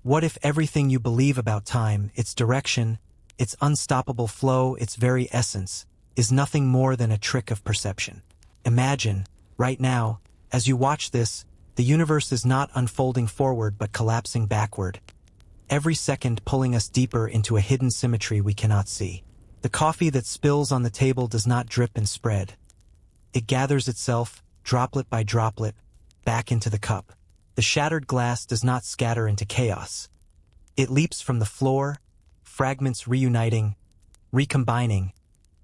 What if everything you believe about time, its direction, its unstoppable flow, its very essence, is nothing more than a trick of perception? Imagine, right now, as you watch this, the universe is not unfolding forward but collapsing backward, every second pulling us deeper into a hidden symmetry we cannot see. The coffee that spills on the table does not drip and spread. It gathers itself, droplet by droplet, back into the cup. The shattered glass does not scatter into chaos. It leaps from the floor, fragments reuniting, recombining,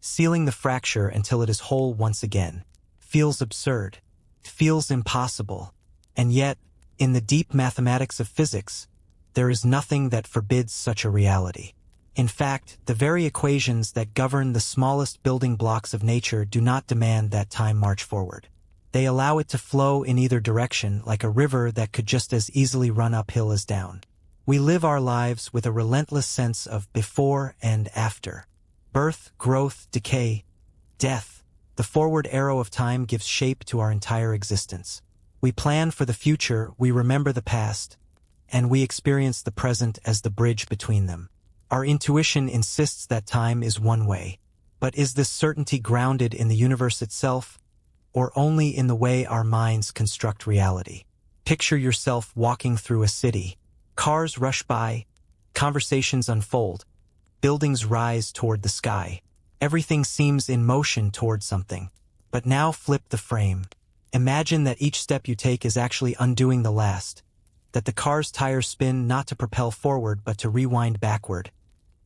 sealing the fracture until it is whole once again. Feels absurd. Feels impossible. And yet, in the deep mathematics of physics, there is nothing that forbids such a reality. In fact, the very equations that govern the smallest building blocks of nature do not demand that time march forward. They allow it to flow in either direction like a river that could just as easily run uphill as down. We live our lives with a relentless sense of before and after. Birth, growth, decay, death. The forward arrow of time gives shape to our entire existence. We plan for the future, we remember the past, and we experience the present as the bridge between them. Our intuition insists that time is one way. But is this certainty grounded in the universe itself, or only in the way our minds construct reality? Picture yourself walking through a city. Cars rush by, conversations unfold, buildings rise toward the sky. Everything seems in motion toward something. But now flip the frame. Imagine that each step you take is actually undoing the last, that the car's tires spin not to propel forward but to rewind backward,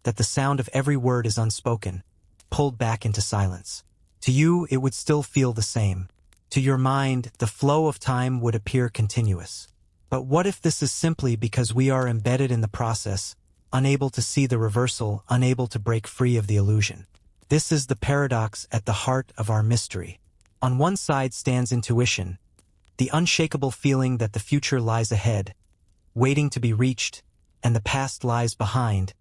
that the sound of every word is unspoken, pulled back into silence. To you, it would still feel the same. To your mind, the flow of time would appear continuous. But what if this is simply because we are embedded in the process, unable to see the reversal, unable to break free of the illusion? This is the paradox at the heart of our mystery. On one side stands intuition, the unshakable feeling that the future lies ahead, waiting to be reached, and the past lies behind,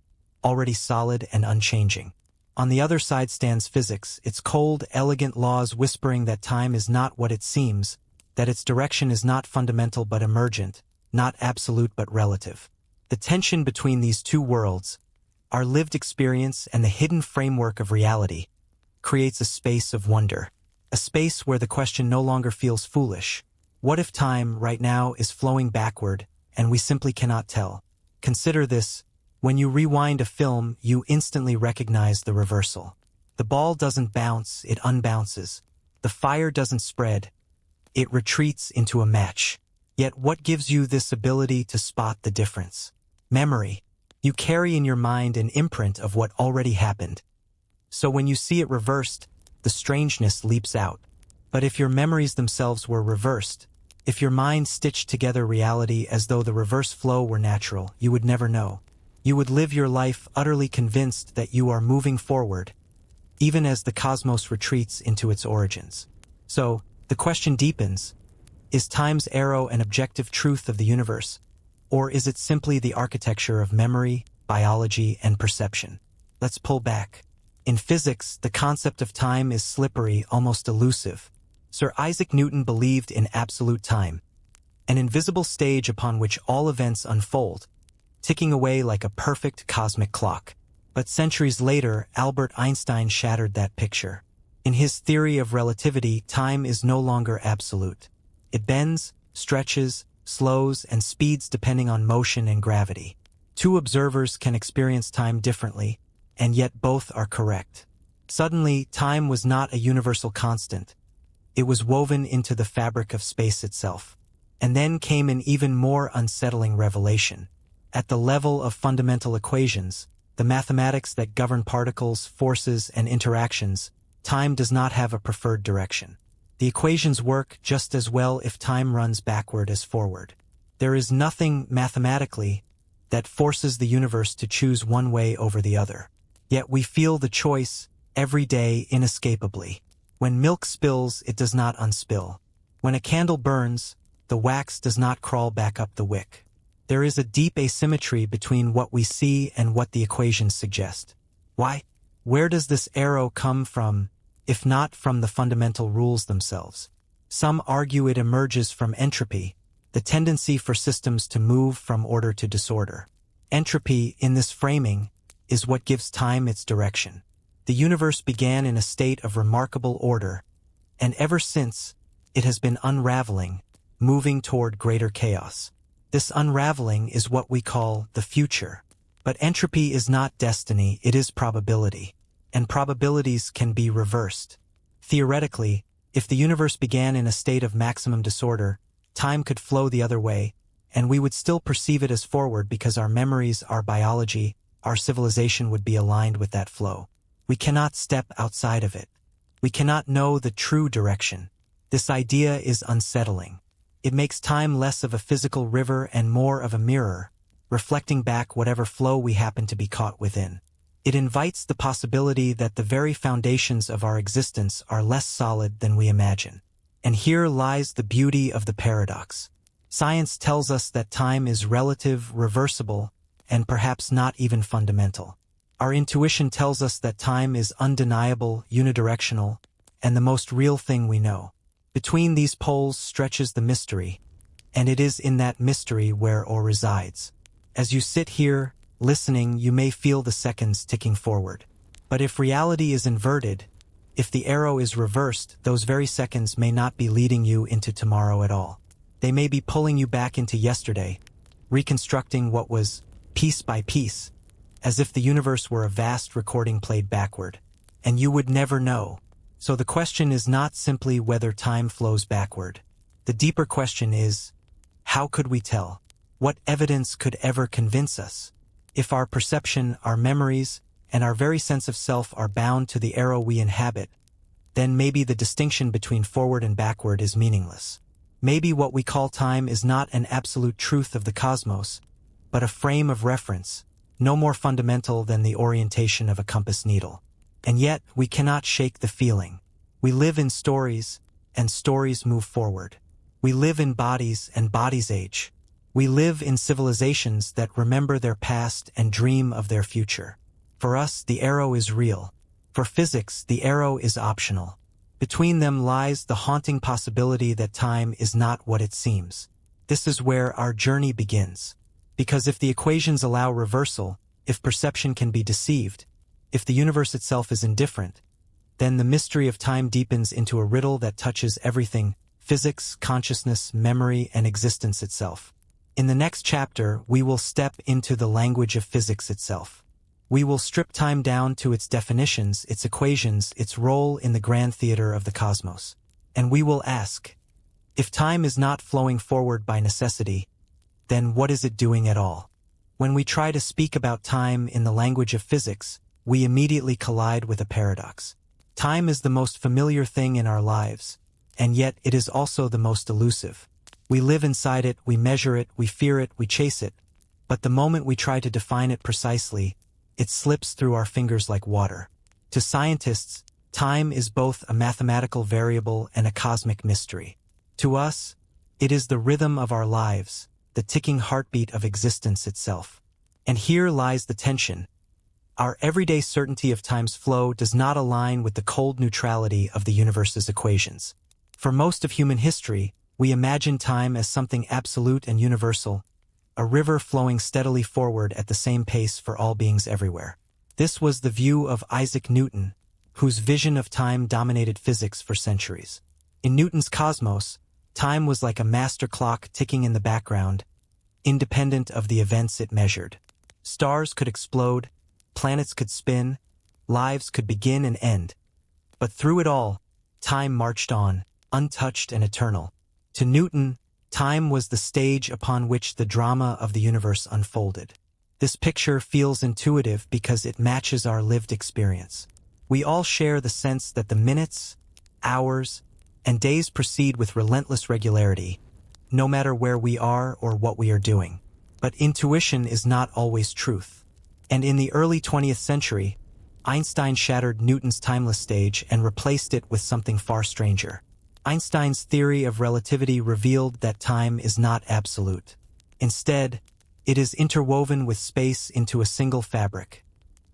already solid and unchanging. On the other side stands physics, its cold, elegant laws whispering that time is not what it seems, that its direction is not fundamental but emergent, not absolute but relative. The tension between these two worlds, our lived experience and the hidden framework of reality, creates a space of wonder, a space where the question no longer feels foolish. What if time, right now, is flowing backward, and we simply cannot tell? Consider this. When you rewind a film, you instantly recognize the reversal. The ball doesn't bounce, it unbounces. The fire doesn't spread, it retreats into a match. Yet what gives you this ability to spot the difference? Memory. You carry in your mind an imprint of what already happened. So when you see it reversed, the strangeness leaps out. But if your memories themselves were reversed, if your mind stitched together reality as though the reverse flow were natural, you would never know. You would live your life utterly convinced that you are moving forward, even as the cosmos retreats into its origins. So, the question deepens, is time's arrow an objective truth of the universe, or is it simply the architecture of memory, biology, and perception? Let's pull back. In physics, the concept of time is slippery, almost elusive. Sir Isaac Newton believed in absolute time, an invisible stage upon which all events unfold, ticking away like a perfect cosmic clock. But centuries later, Albert Einstein shattered that picture. In his theory of relativity, time is no longer absolute. It bends, stretches, slows, and speeds depending on motion and gravity. Two observers can experience time differently, and yet both are correct. Suddenly, time was not a universal constant. It was woven into the fabric of space itself. And then came an even more unsettling revelation. At the level of fundamental equations, the mathematics that govern particles, forces, and interactions, time does not have a preferred direction. The equations work just as well if time runs backward as forward. There is nothing, mathematically, that forces the universe to choose one way over the other. Yet we feel the choice, every day, inescapably. When milk spills, it does not unspill. When a candle burns, the wax does not crawl back up the wick. There is a deep asymmetry between what we see and what the equations suggest. Why? Where does this arrow come from, if not from the fundamental rules themselves? Some argue it emerges from entropy, the tendency for systems to move from order to disorder. Entropy, in this framing, is what gives time its direction. The universe began in a state of remarkable order, and ever since, it has been unraveling, moving toward greater chaos. This unraveling is what we call the future. But entropy is not destiny, it is probability. And probabilities can be reversed. Theoretically, if the universe began in a state of maximum disorder, time could flow the other way, and we would still perceive it as forward because our memories, our biology, our civilization would be aligned with that flow. We cannot step outside of it. We cannot know the true direction. This idea is unsettling. It makes time less of a physical river and more of a mirror, reflecting back whatever flow we happen to be caught within. It invites the possibility that the very foundations of our existence are less solid than we imagine. And here lies the beauty of the paradox. Science tells us that time is relative, reversible, and perhaps not even fundamental. Our intuition tells us that time is undeniable, unidirectional, and the most real thing we know. Between these poles stretches the mystery, and it is in that mystery where awe resides. As you sit here, listening, you may feel the seconds ticking forward. But if reality is inverted, if the arrow is reversed, those very seconds may not be leading you into tomorrow at all. They may be pulling you back into yesterday, reconstructing what was piece by piece, as if the universe were a vast recording played backward. And you would never know. So the question is not simply whether time flows backward. The deeper question is, how could we tell? What evidence could ever convince us? If our perception, our memories, and our very sense of self are bound to the arrow we inhabit, then maybe the distinction between forward and backward is meaningless. Maybe what we call time is not an absolute truth of the cosmos, but a frame of reference, no more fundamental than the orientation of a compass needle. And yet, we cannot shake the feeling. We live in stories, and stories move forward. We live in bodies, and bodies age. We live in civilizations that remember their past and dream of their future. For us, the arrow is real. For physics, the arrow is optional. Between them lies the haunting possibility that time is not what it seems. This is where our journey begins. Because if the equations allow reversal, if perception can be deceived, if the universe itself is indifferent, then the mystery of time deepens into a riddle that touches everything: physics, consciousness, memory, and existence itself. In the next chapter, we will step into the language of physics itself. We will strip time down to its definitions, its equations, its role in the grand theater of the cosmos. And we will ask, if time is not flowing forward by necessity, then what is it doing at all? When we try to speak about time in the language of physics, we immediately collide with a paradox. Time is the most familiar thing in our lives, and yet it is also the most elusive. We live inside it, we measure it, we fear it, we chase it, but the moment we try to define it precisely, it slips through our fingers like water. To scientists, time is both a mathematical variable and a cosmic mystery. To us, it is the rhythm of our lives, the ticking heartbeat of existence itself. And here lies the tension. Our everyday certainty of time's flow does not align with the cold neutrality of the universe's equations. For most of human history, we imagine time as something absolute and universal, a river flowing steadily forward at the same pace for all beings everywhere. This was the view of Isaac Newton, whose vision of time dominated physics for centuries. In Newton's cosmos, time was like a master clock ticking in the background, independent of the events it measured. Stars could explode, planets could spin, lives could begin and end. But through it all, time marched on, untouched and eternal. To Newton, time was the stage upon which the drama of the universe unfolded. This picture feels intuitive because it matches our lived experience. We all share the sense that the minutes, hours, and days proceed with relentless regularity, no matter where we are or what we are doing. But intuition is not always truth. And in the early 20th century, Einstein shattered Newton's timeless stage and replaced it with something far stranger. Einstein's theory of relativity revealed that time is not absolute. Instead, it is interwoven with space into a single fabric: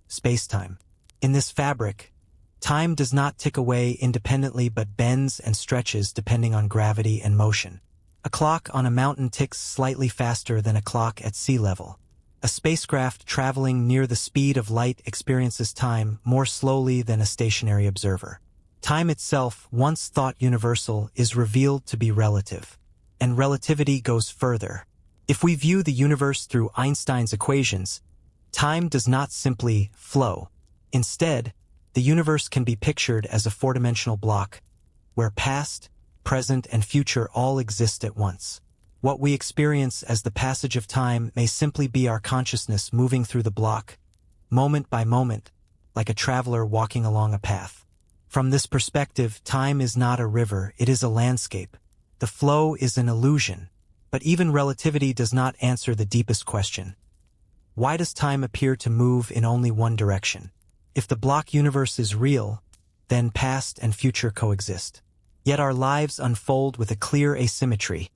space-time. In this fabric, time does not tick away independently but bends and stretches depending on gravity and motion. A clock on a mountain ticks slightly faster than a clock at sea level. A spacecraft traveling near the speed of light experiences time more slowly than a stationary observer. Time itself, once thought universal, is revealed to be relative. And relativity goes further. If we view the universe through Einstein's equations, time does not simply flow. Instead, the universe can be pictured as a four-dimensional block, where past, present, and future all exist at once. What we experience as the passage of time may simply be our consciousness moving through the block, moment by moment, like a traveler walking along a path. From this perspective, time is not a river, it is a landscape. The flow is an illusion, but even relativity does not answer the deepest question. Why does time appear to move in only one direction? If the block universe is real, then past and future coexist. Yet our lives unfold with a clear asymmetry.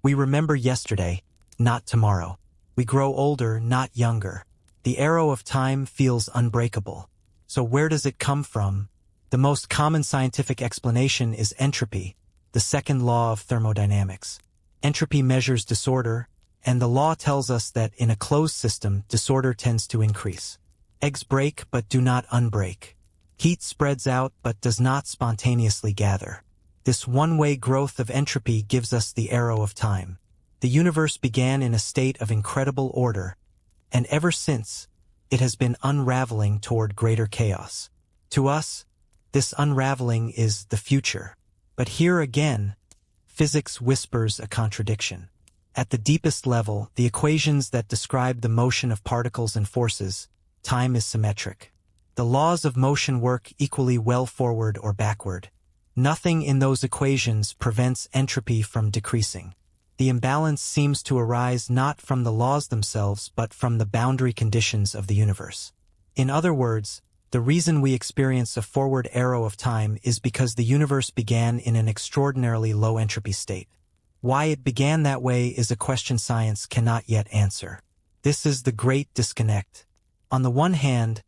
We remember yesterday, not tomorrow. We grow older, not younger. The arrow of time feels unbreakable. So where does it come from? The most common scientific explanation is entropy, the second law of thermodynamics. Entropy measures disorder, and the law tells us that in a closed system, disorder tends to increase. Eggs break but do not unbreak. Heat spreads out but does not spontaneously gather. This one-way growth of entropy gives us the arrow of time. The universe began in a state of incredible order, and ever since, it has been unraveling toward greater chaos. To us, this unraveling is the future. But here again, physics whispers a contradiction. At the deepest level, the equations that describe the motion of particles and forces, time is symmetric. The laws of motion work equally well forward or backward. Nothing in those equations prevents entropy from decreasing. The imbalance seems to arise not from the laws themselves but from the boundary conditions of the universe. In other words, the reason we experience a forward arrow of time is because the universe began in an extraordinarily low entropy state. Why it began that way is a question science cannot yet answer. This is the great disconnect. On the one hand,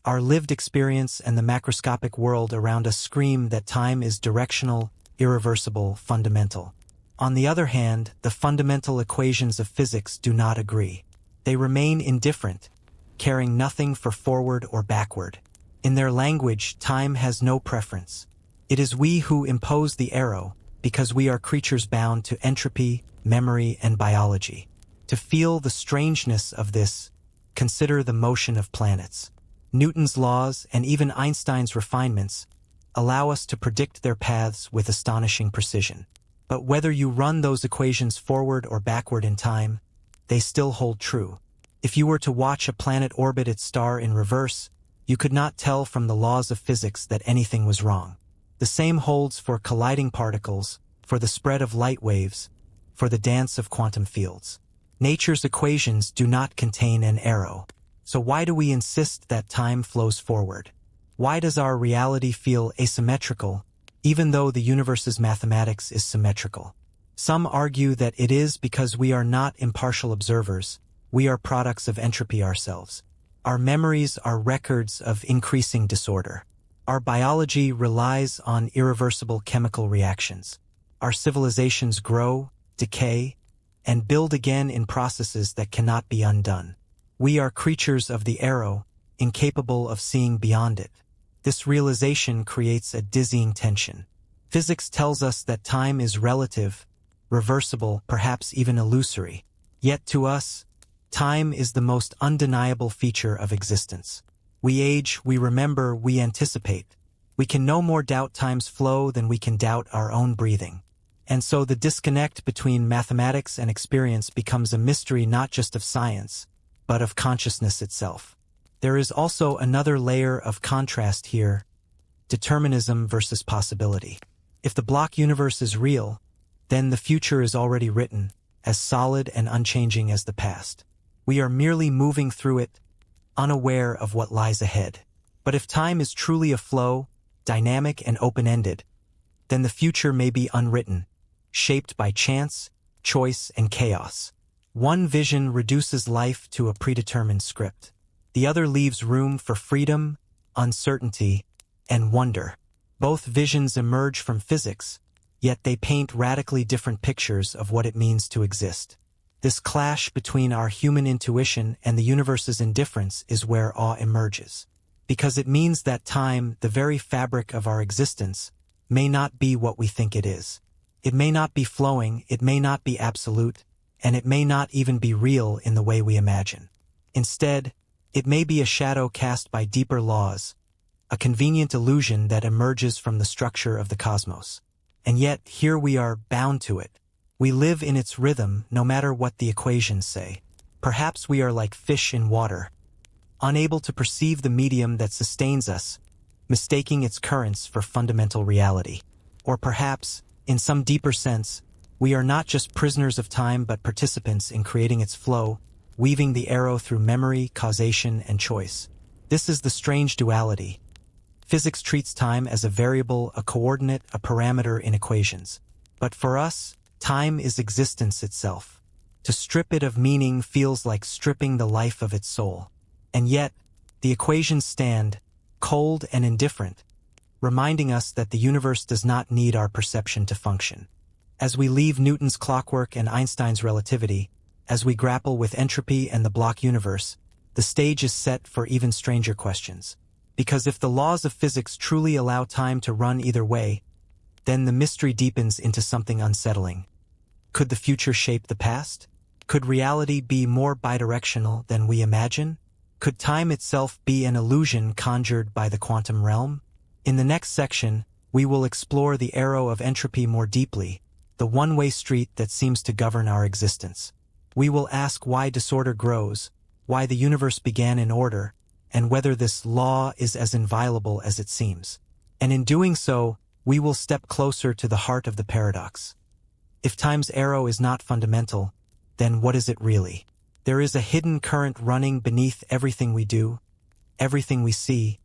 our lived experience and the macroscopic world around us scream that time is directional, irreversible, fundamental. On the other hand, the fundamental equations of physics do not agree. They remain indifferent, caring nothing for forward or backward. In their language, time has no preference. It is we who impose the arrow, because we are creatures bound to entropy, memory, and biology. To feel the strangeness of this, consider the motion of planets. Newton's laws, and even Einstein's refinements, allow us to predict their paths with astonishing precision. But whether you run those equations forward or backward in time, they still hold true. If you were to watch a planet orbit its star in reverse, you could not tell from the laws of physics that anything was wrong. The same holds for colliding particles, for the spread of light waves, for the dance of quantum fields. Nature's equations do not contain an arrow. So why do we insist that time flows forward? Why does our reality feel asymmetrical, even though the universe's mathematics is symmetrical? Some argue that it is because we are not impartial observers, we are products of entropy ourselves. Our memories are records of increasing disorder. Our biology relies on irreversible chemical reactions. Our civilizations grow, decay, and build again in processes that cannot be undone. We are creatures of the arrow, incapable of seeing beyond it. This realization creates a dizzying tension. Physics tells us that time is relative, reversible, perhaps even illusory. Yet to us, time is the most undeniable feature of existence. We age, we remember, we anticipate. We can no more doubt time's flow than we can doubt our own breathing. And so the disconnect between mathematics and experience becomes a mystery not just of science, but of consciousness itself. There is also another layer of contrast here: determinism versus possibility. If the block universe is real, then the future is already written, as solid and unchanging as the past. We are merely moving through it, unaware of what lies ahead. But if time is truly a flow, dynamic and open-ended, then the future may be unwritten, shaped by chance, choice, and chaos. One vision reduces life to a predetermined script. The other leaves room for freedom, uncertainty, and wonder. Both visions emerge from physics, yet they paint radically different pictures of what it means to exist. This clash between our human intuition and the universe's indifference is where awe emerges. Because it means that time, the very fabric of our existence, may not be what we think it is. It may not be flowing, it may not be absolute, and it may not even be real in the way we imagine. Instead, it may be a shadow cast by deeper laws, a convenient illusion that emerges from the structure of the cosmos. And yet, here we are, bound to it. We live in its rhythm, no matter what the equations say. Perhaps we are like fish in water, unable to perceive the medium that sustains us, mistaking its currents for fundamental reality. Or perhaps, in some deeper sense, we are not just prisoners of time but participants in creating its flow, weaving the arrow through memory, causation, and choice. This is the strange duality. Physics treats time as a variable, a coordinate, a parameter in equations. But for us, time is existence itself. To strip it of meaning feels like stripping the life of its soul. And yet, the equations stand, cold and indifferent, reminding us that the universe does not need our perception to function. As we leave Newton's clockwork and Einstein's relativity, as we grapple with entropy and the block universe, the stage is set for even stranger questions. Because if the laws of physics truly allow time to run either way, then the mystery deepens into something unsettling. Could the future shape the past? Could reality be more bidirectional than we imagine? Could time itself be an illusion conjured by the quantum realm? In the next section, we will explore the arrow of entropy more deeply, the one-way street that seems to govern our existence. We will ask why disorder grows, why the universe began in order, and whether this law is as inviolable as it seems. And in doing so, we will step closer to the heart of the paradox. If time's arrow is not fundamental, then what is it really? There is a hidden current running beneath everything we do, everything we see,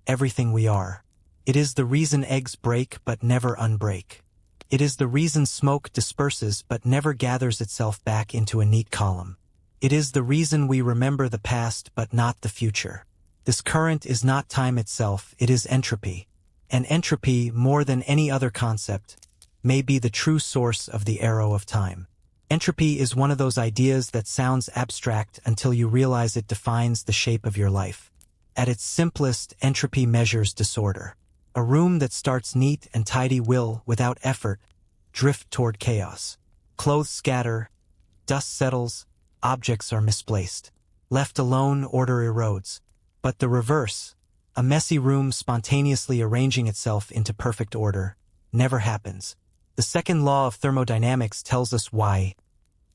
everything we are. It is the reason eggs break but never unbreak. It is the reason smoke disperses but never gathers itself back into a neat column. It is the reason we remember the past but not the future. This current is not time itself, it is entropy. And entropy, more than any other concept, may be the true source of the arrow of time. Entropy is one of those ideas that sounds abstract until you realize it defines the shape of your life. At its simplest, entropy measures disorder. A room that starts neat and tidy will, without effort, drift toward chaos. Clothes scatter, dust settles, objects are misplaced. Left alone, order erodes. But the reverse, a messy room spontaneously arranging itself into perfect order, never happens. The second law of thermodynamics tells us why.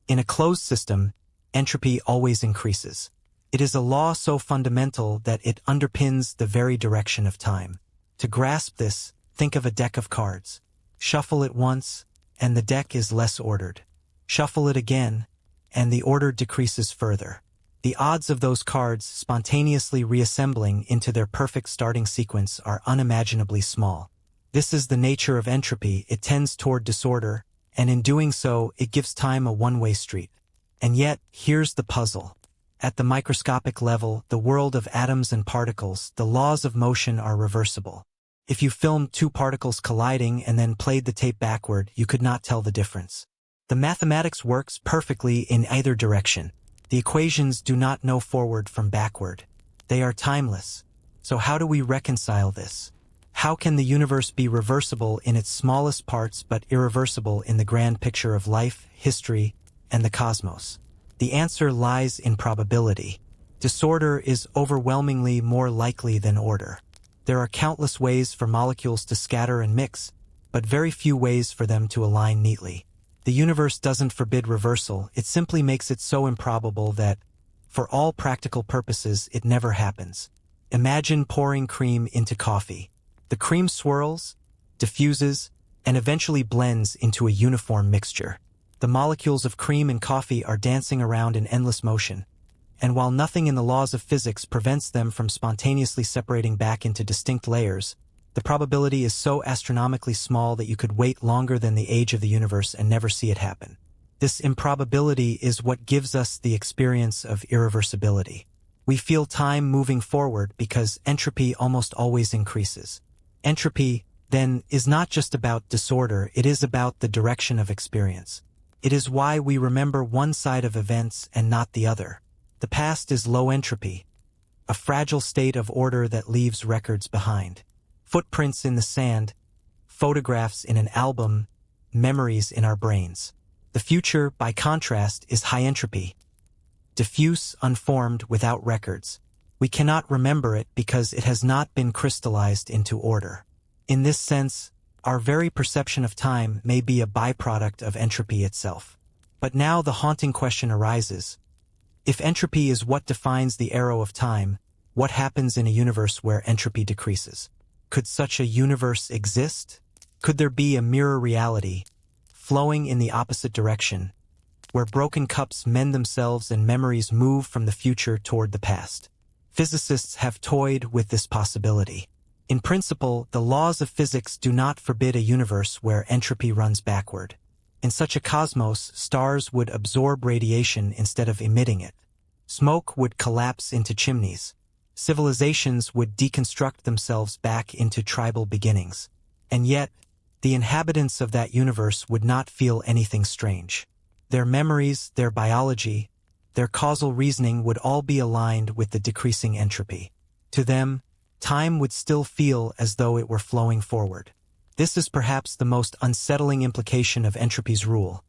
In a closed system, entropy always increases. It is a law so fundamental that it underpins the very direction of time. To grasp this, think of a deck of cards. Shuffle it once, and the deck is less ordered. Shuffle it again, and the order decreases further. The odds of those cards spontaneously reassembling into their perfect starting sequence are unimaginably small. This is the nature of entropy. It tends toward disorder, and in doing so, it gives time a one-way street. And yet, here's the puzzle. At the microscopic level, the world of atoms and particles, the laws of motion are reversible. If you filmed two particles colliding and then played the tape backward, you could not tell the difference. The mathematics works perfectly in either direction. The equations do not know forward from backward. They are timeless. So how do we reconcile this? How can the universe be reversible in its smallest parts but irreversible in the grand picture of life, history, and the cosmos? The answer lies in probability. Disorder is overwhelmingly more likely than order. There are countless ways for molecules to scatter and mix, but very few ways for them to align neatly. The universe doesn't forbid reversal, it simply makes it so improbable that, for all practical purposes, it never happens. Imagine pouring cream into coffee. The cream swirls, diffuses, and eventually blends into a uniform mixture. The molecules of cream and coffee are dancing around in endless motion, and while nothing in the laws of physics prevents them from spontaneously separating back into distinct layers, the probability is so astronomically small that you could wait longer than the age of the universe and never see it happen. This improbability is what gives us the experience of irreversibility. We feel time moving forward because entropy almost always increases. Entropy, then, is not just about disorder, it is about the direction of experience. It is why we remember one side of events and not the other. The past is low entropy, a fragile state of order that leaves records behind. Footprints in the sand, photographs in an album, memories in our brains. The future, by contrast, is high entropy, diffuse, unformed, without records. We cannot remember it because it has not been crystallized into order. In this sense, our very perception of time may be a byproduct of entropy itself. But now the haunting question arises. If entropy is what defines the arrow of time, what happens in a universe where entropy decreases? Could such a universe exist? Could there be a mirror reality, flowing in the opposite direction, where broken cups mend themselves and memories move from the future toward the past? Physicists have toyed with this possibility. In principle, the laws of physics do not forbid a universe where entropy runs backward. In such a cosmos, stars would absorb radiation instead of emitting it. Smoke would collapse into chimneys. Civilizations would deconstruct themselves back into tribal beginnings. And yet, the inhabitants of that universe would not feel anything strange. Their memories, their biology, their causal reasoning would all be aligned with the decreasing entropy. To them, time would still feel as though it were flowing forward. This is perhaps the most unsettling implication of entropy's rule.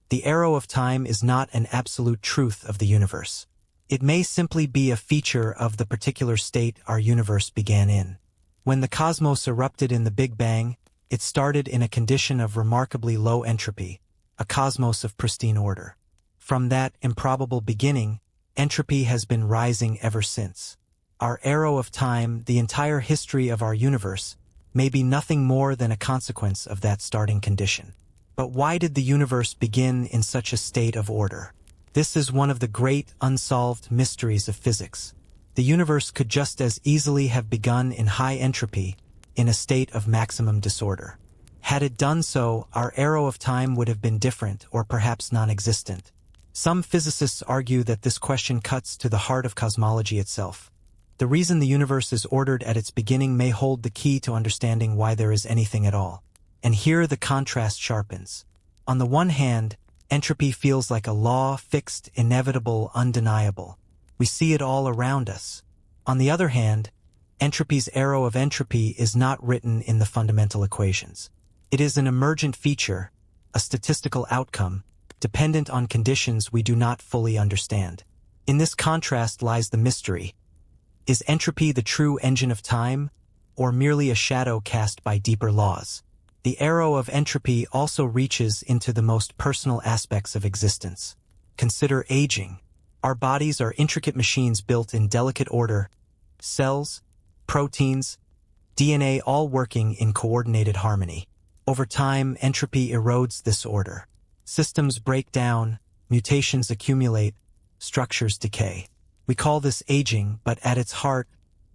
The arrow of time is not an absolute truth of the universe. It may simply be a feature of the particular state our universe began in. When the cosmos erupted in the Big Bang, it started in a condition of remarkably low entropy, a cosmos of pristine order. From that improbable beginning, entropy has been rising ever since. Our arrow of time, the entire history of our universe, may be nothing more than a consequence of that starting condition. But why did the universe begin in such a state of order? This is one of the great unsolved mysteries of physics. The universe could just as easily have begun in high entropy, in a state of maximum disorder. Had it done so, our arrow of time would have been different or perhaps non-existent. Some physicists argue that this question cuts to the heart of cosmology itself. The reason the universe is ordered at its beginning may hold the key to understanding why there is anything at all. And here the contrast sharpens. On the one hand, entropy feels like a law, fixed, inevitable, undeniable. We see it all around us. On the other hand, entropy's arrow of entropy is not written in the fundamental equations. It is an emergent feature, a statistical outcome, dependent on conditions we do not fully understand. In this contrast lies the mystery. Is entropy the true engine of time, or merely a shadow cast by deeper laws? The arrow of entropy also reaches into the most personal aspects of existence. Consider aging. Our bodies are intricate machines built in delicate order, cells, proteins, DNA all working in coordinated harmony. Over time, entropy erodes this order. Systems break down, mutations accumulate, structures decay. We call this aging, but at its heart,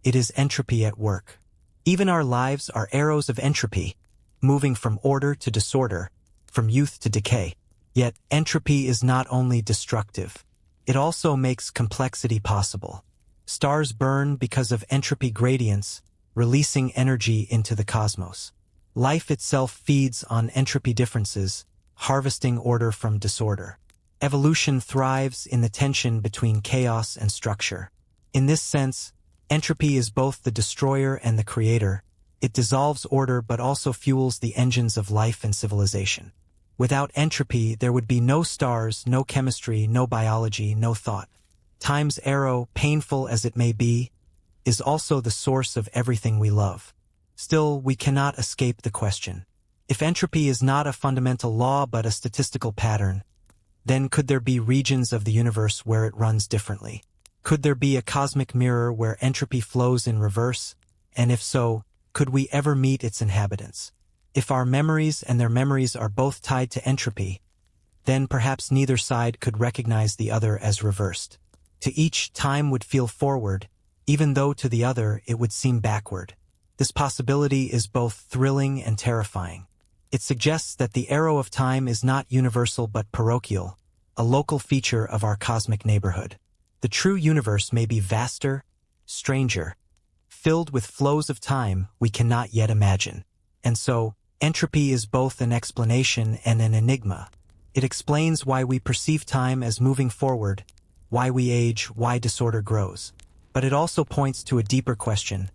it is entropy at work. Even our lives are arrows of entropy, moving from order to disorder, from youth to decay. Yet, entropy is not only destructive, it also makes complexity possible. Stars burn because of entropy gradients, releasing energy into the cosmos. Life itself feeds on entropy differences, harvesting order from disorder. Evolution thrives in the tension between chaos and structure. In this sense, entropy is both the destroyer and the creator. It dissolves order but also fuels the engines of life and civilization. Without entropy, there would be no stars, no chemistry, no biology, no thought. Time's arrow, painful as it may be, is also the source of everything we love. Still, we cannot escape the question. If entropy is not a fundamental law but a statistical pattern, then could there be regions of the universe where it runs differently? Could there be a cosmic mirror where entropy flows in reverse? And if so, could we ever meet its inhabitants? If our memories and their memories are both tied to entropy, then perhaps neither side could recognize the other as reversed. To each, time would feel forward, even though to the other it would seem backward. This possibility is both thrilling and terrifying. It suggests that the arrow of time is not universal but parochial, a local feature of our cosmic neighborhood. The true universe may be vaster, stranger, filled with flows of time we cannot yet imagine. And so, entropy is both an explanation and an enigma. It explains why we perceive time as moving forward, why we age, why disorder grows. But it also points to a deeper question.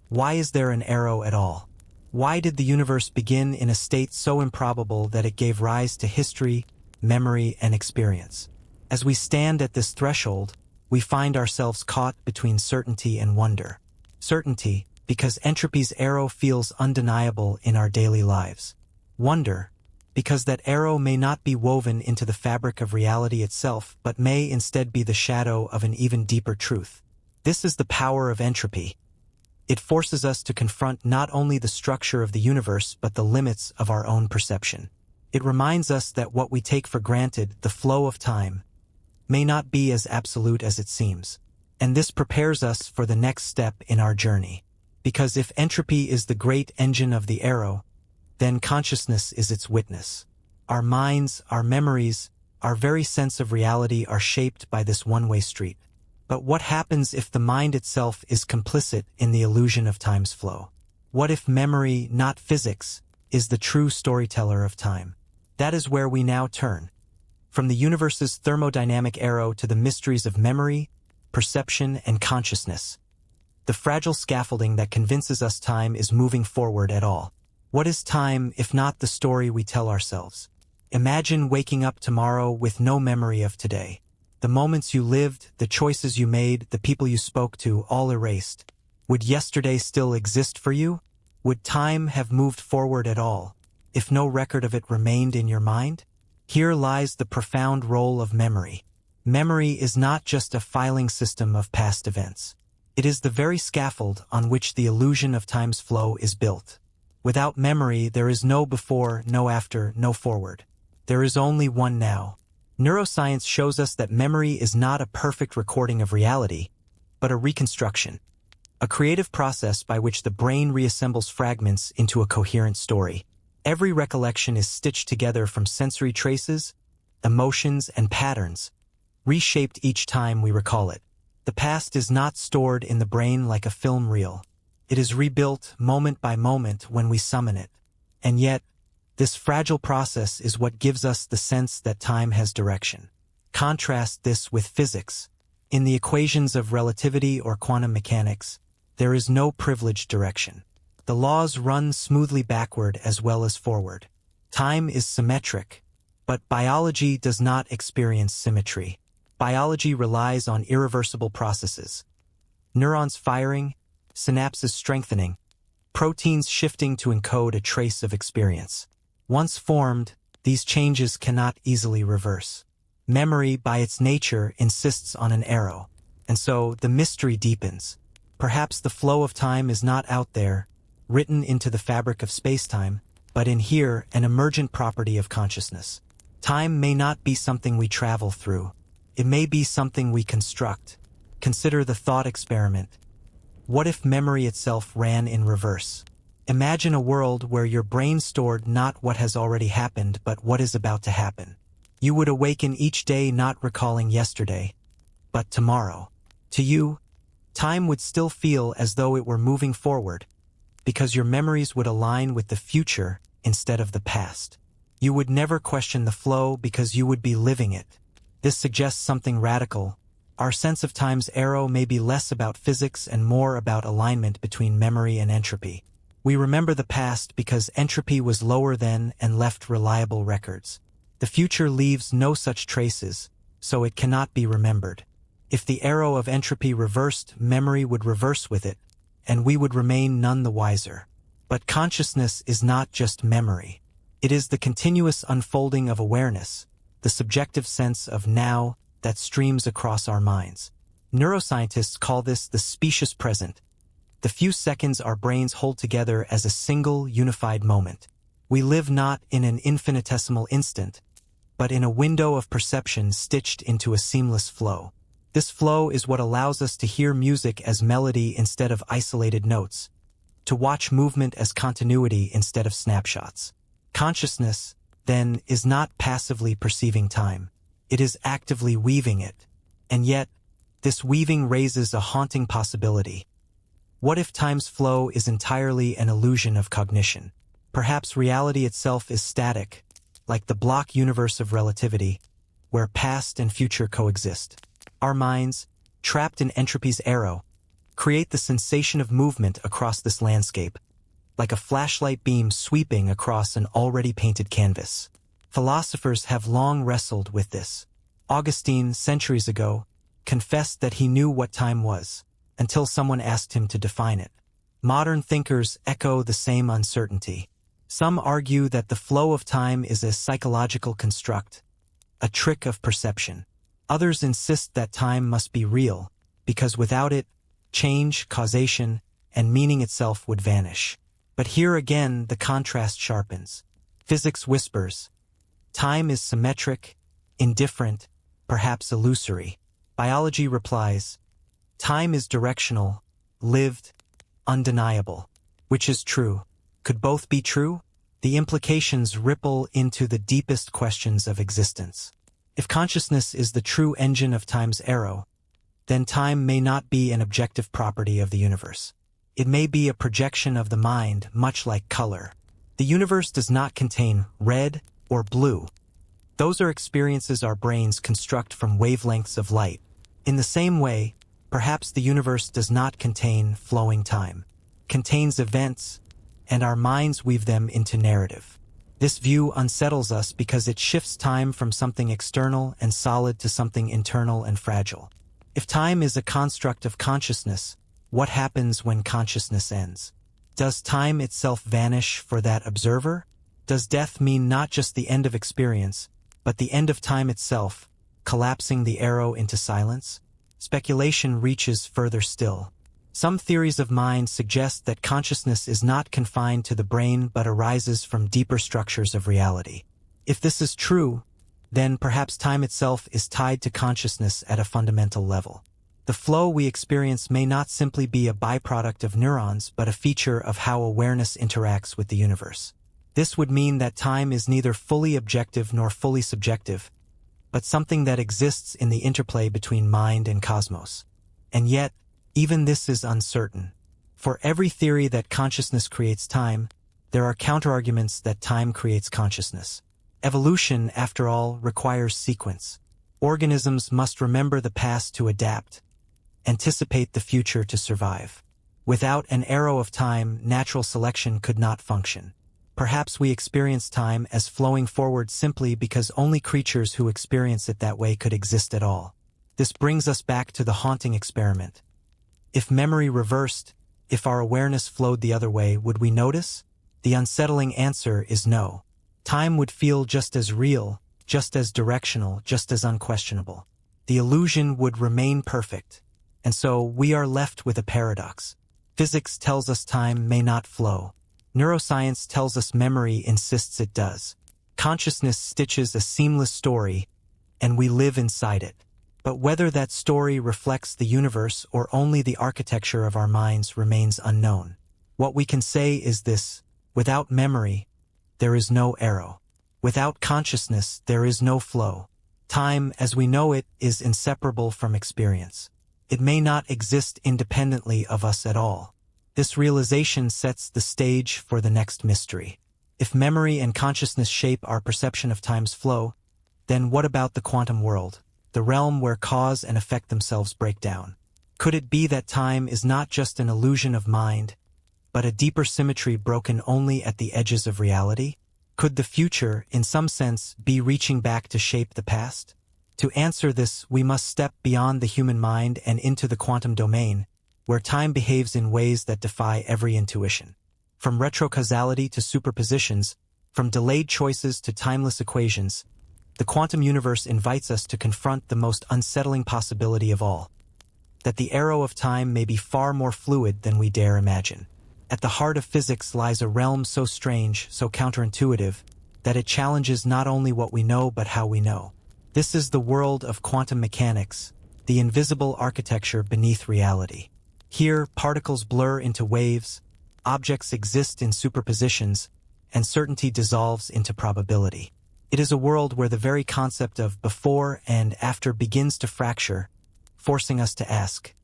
Why is there an arrow at all? Why did the universe begin in a state so improbable that it gave rise to history, memory, and experience? As we stand at this threshold, we find ourselves caught between certainty and wonder. Certainty, because entropy's arrow feels undeniable in our daily lives. Wonder, because that arrow may not be woven into the fabric of reality itself, but may instead be the shadow of an even deeper truth. This is the power of entropy. It forces us to confront not only the structure of the universe but the limits of our own perception. It reminds us that what we take for granted, the flow of time, may not be as absolute as it seems. And this prepares us for the next step in our journey. Because if entropy is the great engine of the arrow, then consciousness is its witness. Our minds, our memories, our very sense of reality are shaped by this one-way street. But what happens if the mind itself is complicit in the illusion of time's flow? What if memory, not physics, is the true storyteller of time? That is where we now turn. From the universe's thermodynamic arrow to the mysteries of memory, perception, and consciousness. The fragile scaffolding that convinces us time is moving forward at all. What is time if not the story we tell ourselves? Imagine waking up tomorrow with no memory of today. The moments you lived, the choices you made, the people you spoke to, all erased. Would yesterday still exist for you? Would time have moved forward at all, if no record of it remained in your mind? Here lies the profound role of memory. Memory is not just a filing system of past events. It is the very scaffold on which the illusion of time's flow is built. Without memory, there is no before, no after, no forward. There is only one now. Neuroscience shows us that memory is not a perfect recording of reality, but a reconstruction, a creative process by which the brain reassembles fragments into a coherent story. Every recollection is stitched together from sensory traces, emotions, and patterns, reshaped each time we recall it. The past is not stored in the brain like a film reel. It is rebuilt moment by moment when we summon it. And yet, this fragile process is what gives us the sense that time has direction. Contrast this with physics. In the equations of relativity or quantum mechanics, there is no privileged direction. The laws run smoothly backward as well as forward. Time is symmetric, but biology does not experience symmetry. Biology relies on irreversible processes. Neurons firing, synapses strengthening, proteins shifting to encode a trace of experience. Once formed, these changes cannot easily reverse. Memory, by its nature, insists on an arrow, and so the mystery deepens. Perhaps the flow of time is not out there, written into the fabric of space-time, but in here, an emergent property of consciousness. Time may not be something we travel through. It may be something we construct. Consider the thought experiment. What if memory itself ran in reverse? Imagine a world where your brain stored not what has already happened, but what is about to happen. You would awaken each day not recalling yesterday, but tomorrow. To you, time would still feel as though it were moving forward, because your memories would align with the future instead of the past. You would never question the flow because you would be living it. This suggests something radical. Our sense of time's arrow may be less about physics and more about alignment between memory and entropy. We remember the past because entropy was lower then and left reliable records. The future leaves no such traces, so it cannot be remembered. If the arrow of entropy reversed, memory would reverse with it, and we would remain none the wiser. But consciousness is not just memory. It is the continuous unfolding of awareness, the subjective sense of now that streams across our minds. Neuroscientists call this the specious present, the few seconds our brains hold together as a single, unified moment. We live not in an infinitesimal instant, but in a window of perception stitched into a seamless flow. This flow is what allows us to hear music as melody instead of isolated notes, to watch movement as continuity instead of snapshots. Consciousness, then, is not passively perceiving time. It is actively weaving it. And yet, this weaving raises a haunting possibility. What if time's flow is entirely an illusion of cognition? Perhaps reality itself is static, like the block universe of relativity, where past and future coexist. Our minds, trapped in entropy's arrow, create the sensation of movement across this landscape, like a flashlight beam sweeping across an already painted canvas. Philosophers have long wrestled with this. Augustine, centuries ago, confessed that he knew what time was, until someone asked him to define it. Modern thinkers echo the same uncertainty. Some argue that the flow of time is a psychological construct, a trick of perception. Others insist that time must be real, because without it, change, causation, and meaning itself would vanish. But here again the contrast sharpens. Physics whispers, time is symmetric, indifferent, perhaps illusory. Biology replies, time is directional, lived, undeniable. Which is true? Could both be true? The implications ripple into the deepest questions of existence. If consciousness is the true engine of time's arrow, then time may not be an objective property of the universe. It may be a projection of the mind, much like color. The universe does not contain red or blue. Those are experiences our brains construct from wavelengths of light. In the same way, perhaps the universe does not contain flowing time. It contains events, and our minds weave them into narrative. This view unsettles us because it shifts time from something external and solid to something internal and fragile. If time is a construct of consciousness, what happens when consciousness ends? Does time itself vanish for that observer? Does death mean not just the end of experience, but the end of time itself, collapsing the arrow into silence? Speculation reaches further still. Some theories of mind suggest that consciousness is not confined to the brain but arises from deeper structures of reality. If this is true, then perhaps time itself is tied to consciousness at a fundamental level. The flow we experience may not simply be a byproduct of neurons but a feature of how awareness interacts with the universe. This would mean that time is neither fully objective nor fully subjective, but something that exists in the interplay between mind and cosmos. And yet, even this is uncertain. For every theory that consciousness creates time, there are counterarguments that time creates consciousness. Evolution, after all, requires sequence. Organisms must remember the past to adapt, anticipate the future to survive. Without an arrow of time, natural selection could not function. Perhaps we experience time as flowing forward simply because only creatures who experience it that way could exist at all. This brings us back to the haunting experiment. If memory reversed, if our awareness flowed the other way, would we notice? The unsettling answer is no. Time would feel just as real, just as directional, just as unquestionable. The illusion would remain perfect. And so we are left with a paradox. Physics tells us time may not flow. Neuroscience tells us memory insists it does. Consciousness stitches a seamless story, and we live inside it. But whether that story reflects the universe or only the architecture of our minds remains unknown. What we can say is this: without memory, there is no arrow. Without consciousness, there is no flow. Time, as we know it, is inseparable from experience. It may not exist independently of us at all. This realization sets the stage for the next mystery. If memory and consciousness shape our perception of time's flow, then what about the quantum world? The realm where cause and effect themselves break down. Could it be that time is not just an illusion of mind, but a deeper symmetry broken only at the edges of reality? Could the future, in some sense, be reaching back to shape the past? To answer this, we must step beyond the human mind and into the quantum domain, where time behaves in ways that defy every intuition. From retrocausality to superpositions, from delayed choices to timeless equations, the quantum universe invites us to confront the most unsettling possibility of all, that the arrow of time may be far more fluid than we dare imagine. At the heart of physics lies a realm so strange, so counterintuitive, that it challenges not only what we know but how we know. This is the world of quantum mechanics, the invisible architecture beneath reality. Here, particles blur into waves, objects exist in superpositions, and certainty dissolves into probability. It is a world where the very concept of before and after begins to fracture, forcing us to ask,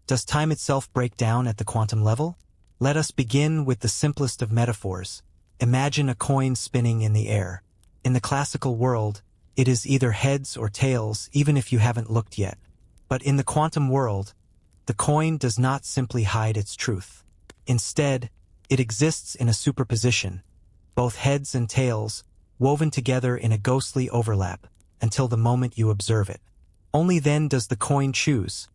does time itself break down at the quantum level? Let us begin with the simplest of metaphors. Imagine a coin spinning in the air. In the classical world, it is either heads or tails, even if you haven't looked yet. But in the quantum world, the coin does not simply hide its truth. Instead, it exists in a superposition, both heads and tails, woven together in a ghostly overlap, until the moment you observe it. Only then does the coin choose,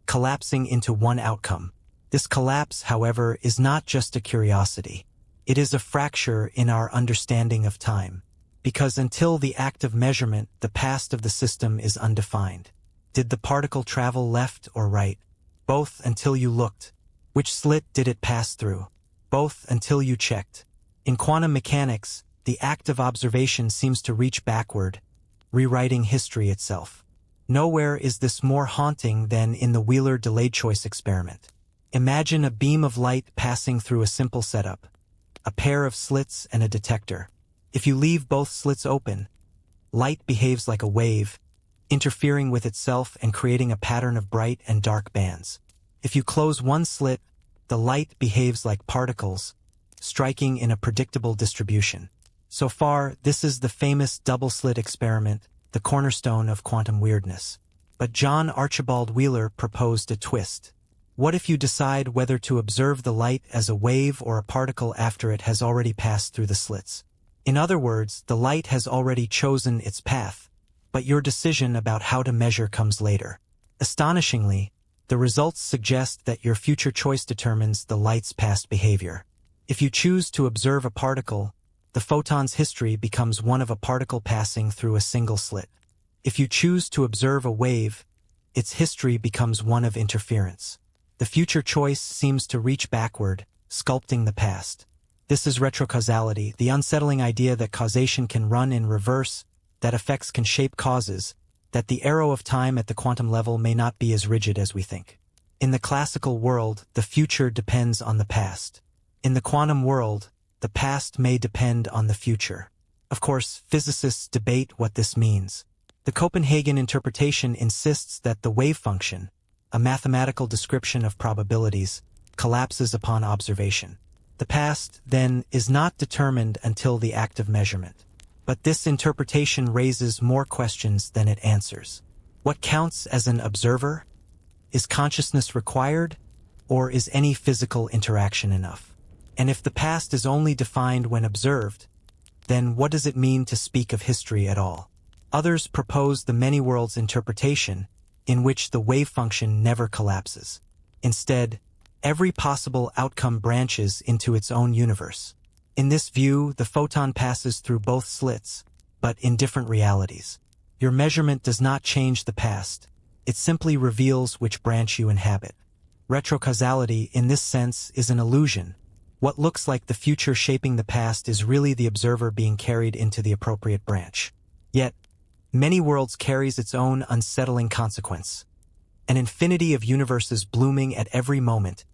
collapsing into one outcome. This collapse, however, is not just a curiosity. It is a fracture in our understanding of time. Because until the act of measurement, the past of the system is undefined. Did the particle travel left or right? Both until you looked. Which slit did it pass through? Both until you checked. In quantum mechanics, the act of observation seems to reach backward, rewriting history itself. Nowhere is this more haunting than in the Wheeler delayed choice experiment. Imagine a beam of light passing through a simple setup, a pair of slits and a detector. If you leave both slits open, light behaves like a wave, interfering with itself and creating a pattern of bright and dark bands. If you close one slit, the light behaves like particles, striking in a predictable distribution. So far, this is the famous double-slit experiment, the cornerstone of quantum weirdness. But John Archibald Wheeler proposed a twist. What if you decide whether to observe the light as a wave or a particle after it has already passed through the slits? In other words, the light has already chosen its path, but your decision about how to measure comes later. Astonishingly, the results suggest that your future choice determines the light's past behavior. If you choose to observe a particle, the photon's history becomes one of a particle passing through a single slit. If you choose to observe a wave, its history becomes one of interference. The future choice seems to reach backward, sculpting the past. This is retrocausality, the unsettling idea that causation can run in reverse, that effects can shape causes, that the arrow of time at the quantum level may not be as rigid as we think. In the classical world, the future depends on the past. In the quantum world, the past may depend on the future. Of course, physicists debate what this means. The Copenhagen interpretation insists that the wave function, a mathematical description of probabilities, collapses upon observation. The past, then, is not determined until the act of measurement. But this interpretation raises more questions than it answers. What counts as an observer? Is consciousness required, or is any physical interaction enough? And if the past is only defined when observed, then what does it mean to speak of history at all? Others propose the many worlds interpretation, in which the wave function never collapses. Instead, every possible outcome branches into its own universe. In this view, the photon passes through both slits, but in different realities. Your measurement does not change the past. It simply reveals which branch you inhabit. Retrocausality, in this sense, is an illusion. What looks like the future shaping the past is really the observer being carried into the appropriate branch. Yet, many worlds carries its own unsettling consequence. An infinity of universes blooming at every moment,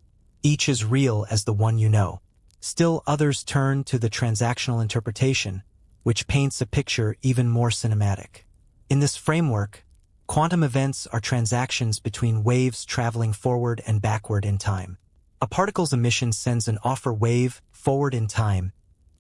each as real as the one you know. Still others turn to the transactional interpretation, which paints a picture even more cinematic. In this framework, quantum events are transactions between waves traveling forward and backward in time. A particle's emission sends an offer wave forward in time,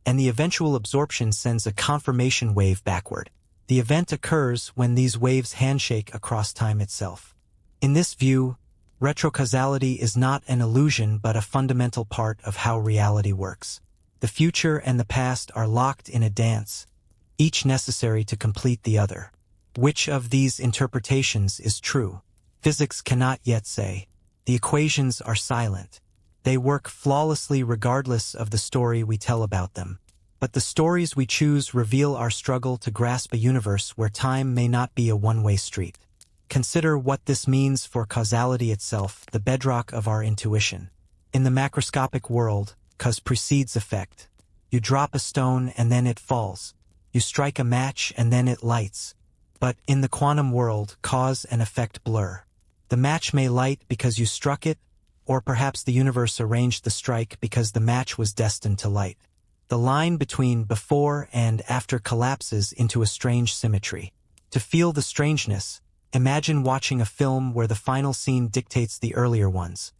and the eventual absorption sends a confirmation wave backward. The event occurs when these waves handshake across time itself. In this view, retrocausality is not an illusion but a fundamental part of how reality works. The future and the past are locked in a dance, each necessary to complete the other. Which of these interpretations is true? Physics cannot yet say. The equations are silent. They work flawlessly regardless of the story we tell about them. But the stories we choose reveal our struggle to grasp a universe where time may not be a one-way street. Consider what this means for causality itself, the bedrock of our intuition. In the macroscopic world, cause precedes effect. You drop a stone and then it falls. You strike a match and then it lights. But in the quantum world, cause and effect blur. The match may light because you struck it, or perhaps the universe arranged the strike because the match was destined to light. The line between before and after collapses into a strange symmetry. To feel the strangeness, imagine watching a film where the final scene dictates the earlier ones,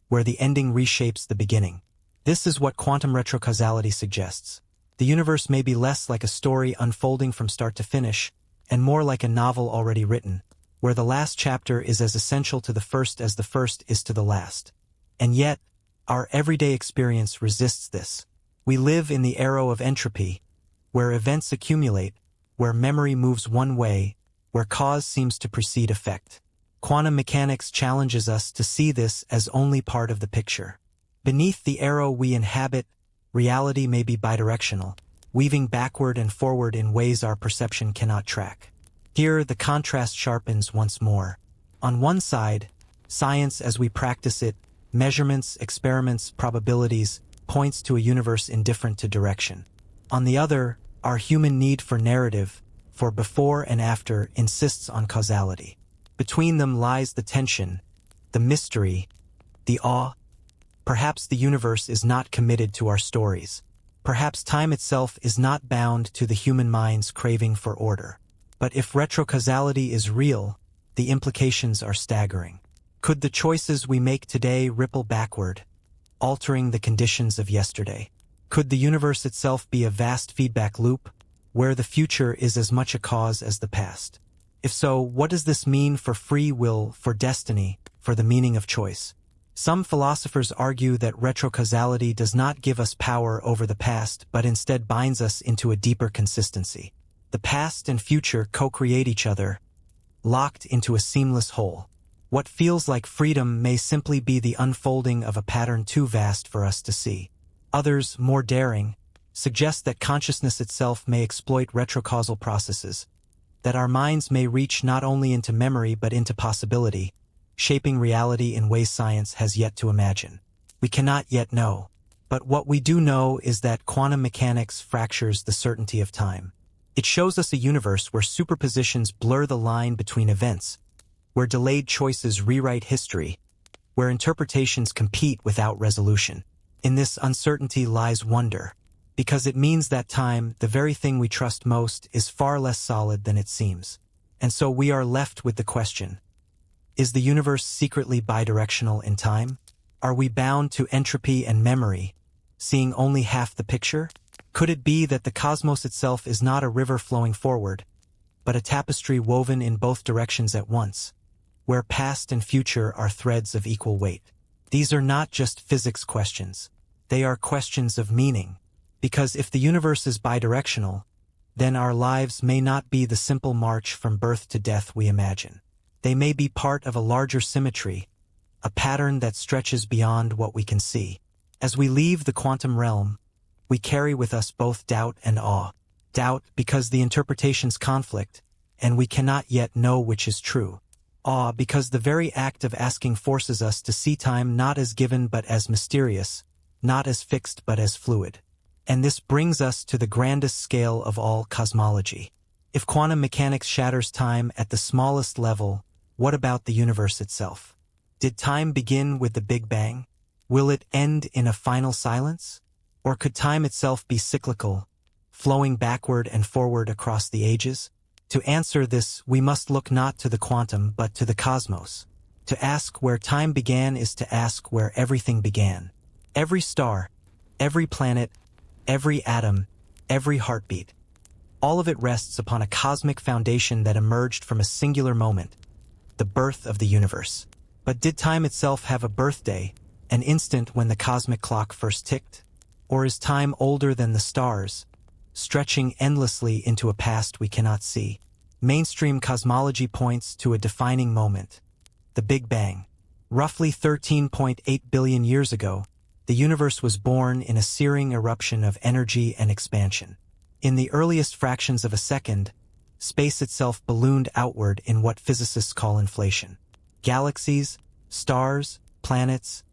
where the ending reshapes the beginning. This is what quantum retrocausality suggests. The universe may be less like a story unfolding from start to finish, and more like a novel already written, where the last chapter is as essential to the first as the first is to the last. And yet, our everyday experience resists this. We live in the era of entropy, where events accumulate, where memory moves one way, where cause seems to precede effect. Quantum mechanics challenges us to see this as only part of the picture. Beneath the arrow we inhabit, reality may be bidirectional, weaving backward and forward in ways our perception cannot track. Here, the contrast sharpens once more. On one side, science as we practice it, measurements, experiments, probabilities, points to a universe indifferent to direction. On the other, our human need for narrative, for before and after, insists on causality. Between them lies the tension, the mystery, the awe. Perhaps the universe is not committed to our stories. Perhaps time itself is not bound to the human mind's craving for order. But if retrocausality is real, the implications are staggering. Could the choices we make today ripple backward, altering the conditions of yesterday? Could the universe itself be a vast feedback loop, where the future is as much a cause as the past? If so, what does this mean for free will, for destiny, for the meaning of choice? Some philosophers argue that retrocausality does not give us power over the past, but instead binds us into a deeper consistency. The past and future co-create each other, locked into a seamless whole. What feels like freedom may simply be the unfolding of a pattern too vast for us to see. Others, more daring, suggest that consciousness itself may exploit retrocausal processes, that our minds may reach not only into memory but into possibility, shaping reality in ways science has yet to imagine. We cannot yet know, but what we do know is that quantum mechanics fractures the certainty of time. It shows us a universe where superpositions blur the line between events, where delayed choices rewrite history, where interpretations compete without resolution. In this uncertainty lies wonder, because it means that time, the very thing we trust most, is far less solid than it seems. And so we are left with the question: is the universe secretly bidirectional in time? Are we bound to entropy and memory, seeing only half the picture? Could it be that the cosmos itself is not a river flowing forward, but a tapestry woven in both directions at once, where past and future are threads of equal weight? These are not just physics questions. They are questions of meaning. Because if the universe is bidirectional, then our lives may not be the simple march from birth to death we imagine. They may be part of a larger symmetry, a pattern that stretches beyond what we can see. As we leave the quantum realm, we carry with us both doubt and awe. Doubt because the interpretations conflict, and we cannot yet know which is true. Awe because the very act of asking forces us to see time not as given but as mysterious, not as fixed but as fluid. And this brings us to the grandest scale of all cosmology. If quantum mechanics shatters time at the smallest level, what about the universe itself? Did time begin with the Big Bang? Will it end in a final silence? Or could time itself be cyclical, flowing backward and forward across the ages? To answer this, we must look not to the quantum but to the cosmos. To ask where time began is to ask where everything began. Every star, every planet, every atom, every heartbeat. All of it rests upon a cosmic foundation that emerged from a singular moment, the birth of the universe. But did time itself have a birthday, an instant when the cosmic clock first ticked? Or is time older than the stars, stretching endlessly into a past we cannot see? Mainstream cosmology points to a defining moment, the Big Bang. Roughly 13.8 billion years ago, the universe was born in a searing eruption of energy and expansion. In the earliest fractions of a second, space itself ballooned outward in what physicists call inflation. Galaxies, stars, planets,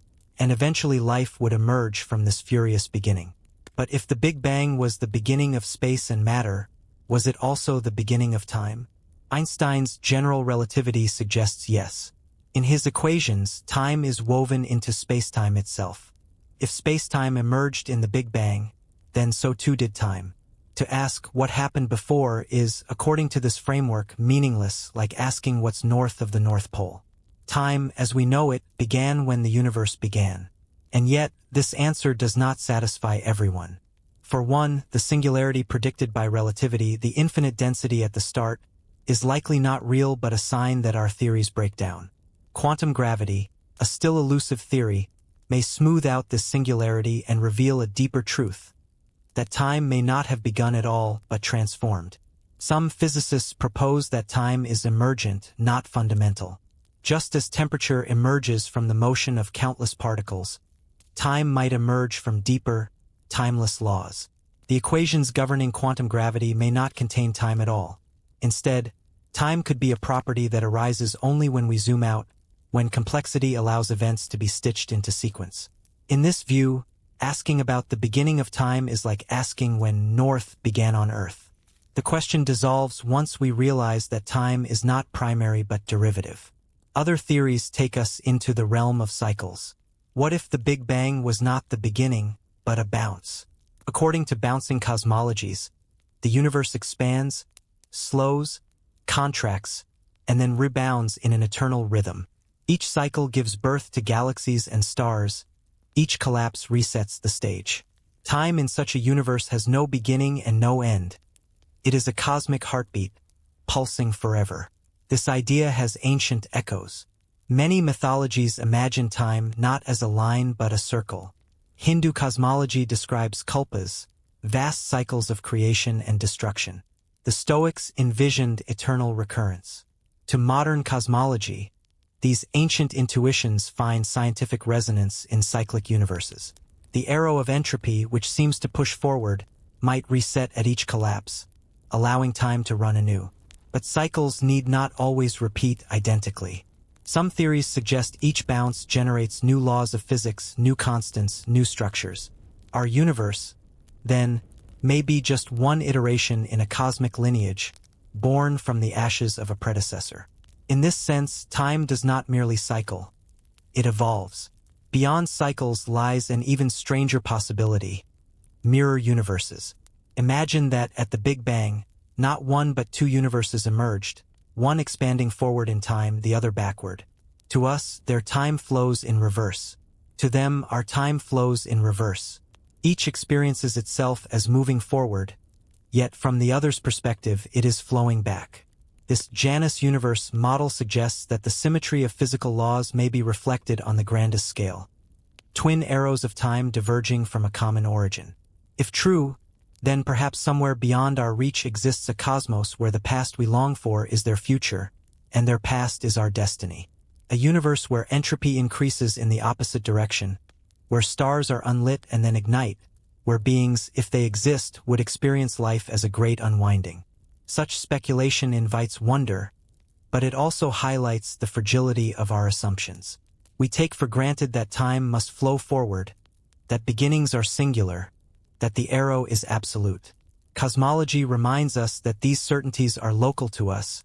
and eventually life would emerge from this furious beginning. But if the Big Bang was the beginning of space and matter, was it also the beginning of time? Einstein's general relativity suggests yes. In his equations, time is woven into spacetime itself. If spacetime emerged in the Big Bang, then so too did time. To ask what happened before is, according to this framework, meaningless, like asking what's north of the North Pole. Time, as we know it, began when the universe began. And yet, this answer does not satisfy everyone. For one, the singularity predicted by relativity, the infinite density at the start, is likely not real but a sign that our theories break down. Quantum gravity, a still elusive theory, may smooth out this singularity and reveal a deeper truth, that time may not have begun at all but transformed. Some physicists propose that time is emergent, not fundamental. Just as temperature emerges from the motion of countless particles, time might emerge from deeper, timeless laws. The equations governing quantum gravity may not contain time at all. Instead, time could be a property that arises only when we zoom out, when complexity allows events to be stitched into sequence. In this view, asking about the beginning of time is like asking when North began on Earth. The question dissolves once we realize that time is not primary but derivative. Other theories take us into the realm of cycles. What if the Big Bang was not the beginning, but a bounce? According to bouncing cosmologies, the universe expands, slows, contracts, and then rebounds in an eternal rhythm. Each cycle gives birth to galaxies and stars. Each collapse resets the stage. Time in such a universe has no beginning and no end. It is a cosmic heartbeat, pulsing forever. This idea has ancient echoes. Many mythologies imagine time not as a line but a circle. Hindu cosmology describes kalpas, vast cycles of creation and destruction. The Stoics envisioned eternal recurrence. To modern cosmology, these ancient intuitions find scientific resonance in cyclic universes. The arrow of entropy, which seems to push forward, might reset at each collapse, allowing time to run anew. But cycles need not always repeat identically. Some theories suggest each bounce generates new laws of physics, new constants, new structures. Our universe, then, may be just one iteration in a cosmic lineage, born from the ashes of a predecessor. In this sense, time does not merely cycle. It evolves. Beyond cycles lies an even stranger possibility: mirror universes. Imagine that at the Big Bang, not one but two universes emerged, one expanding forward in time, the other backward. To us, their time flows in reverse. To them, our time flows in reverse. Each experiences itself as moving forward, yet from the other's perspective it is flowing back. This Janus universe model suggests that the symmetry of physical laws may be reflected on the grandest scale. Twin arrows of time diverging from a common origin. If true, then perhaps somewhere beyond our reach exists a cosmos where the past we long for is their future, and their past is our destiny. A universe where entropy increases in the opposite direction, where stars are unlit and then ignite, where beings, if they exist, would experience life as a great unwinding. Such speculation invites wonder, but it also highlights the fragility of our assumptions. We take for granted that time must flow forward, that beginnings are singular, that the arrow is absolute. Cosmology reminds us that these certainties are local to us,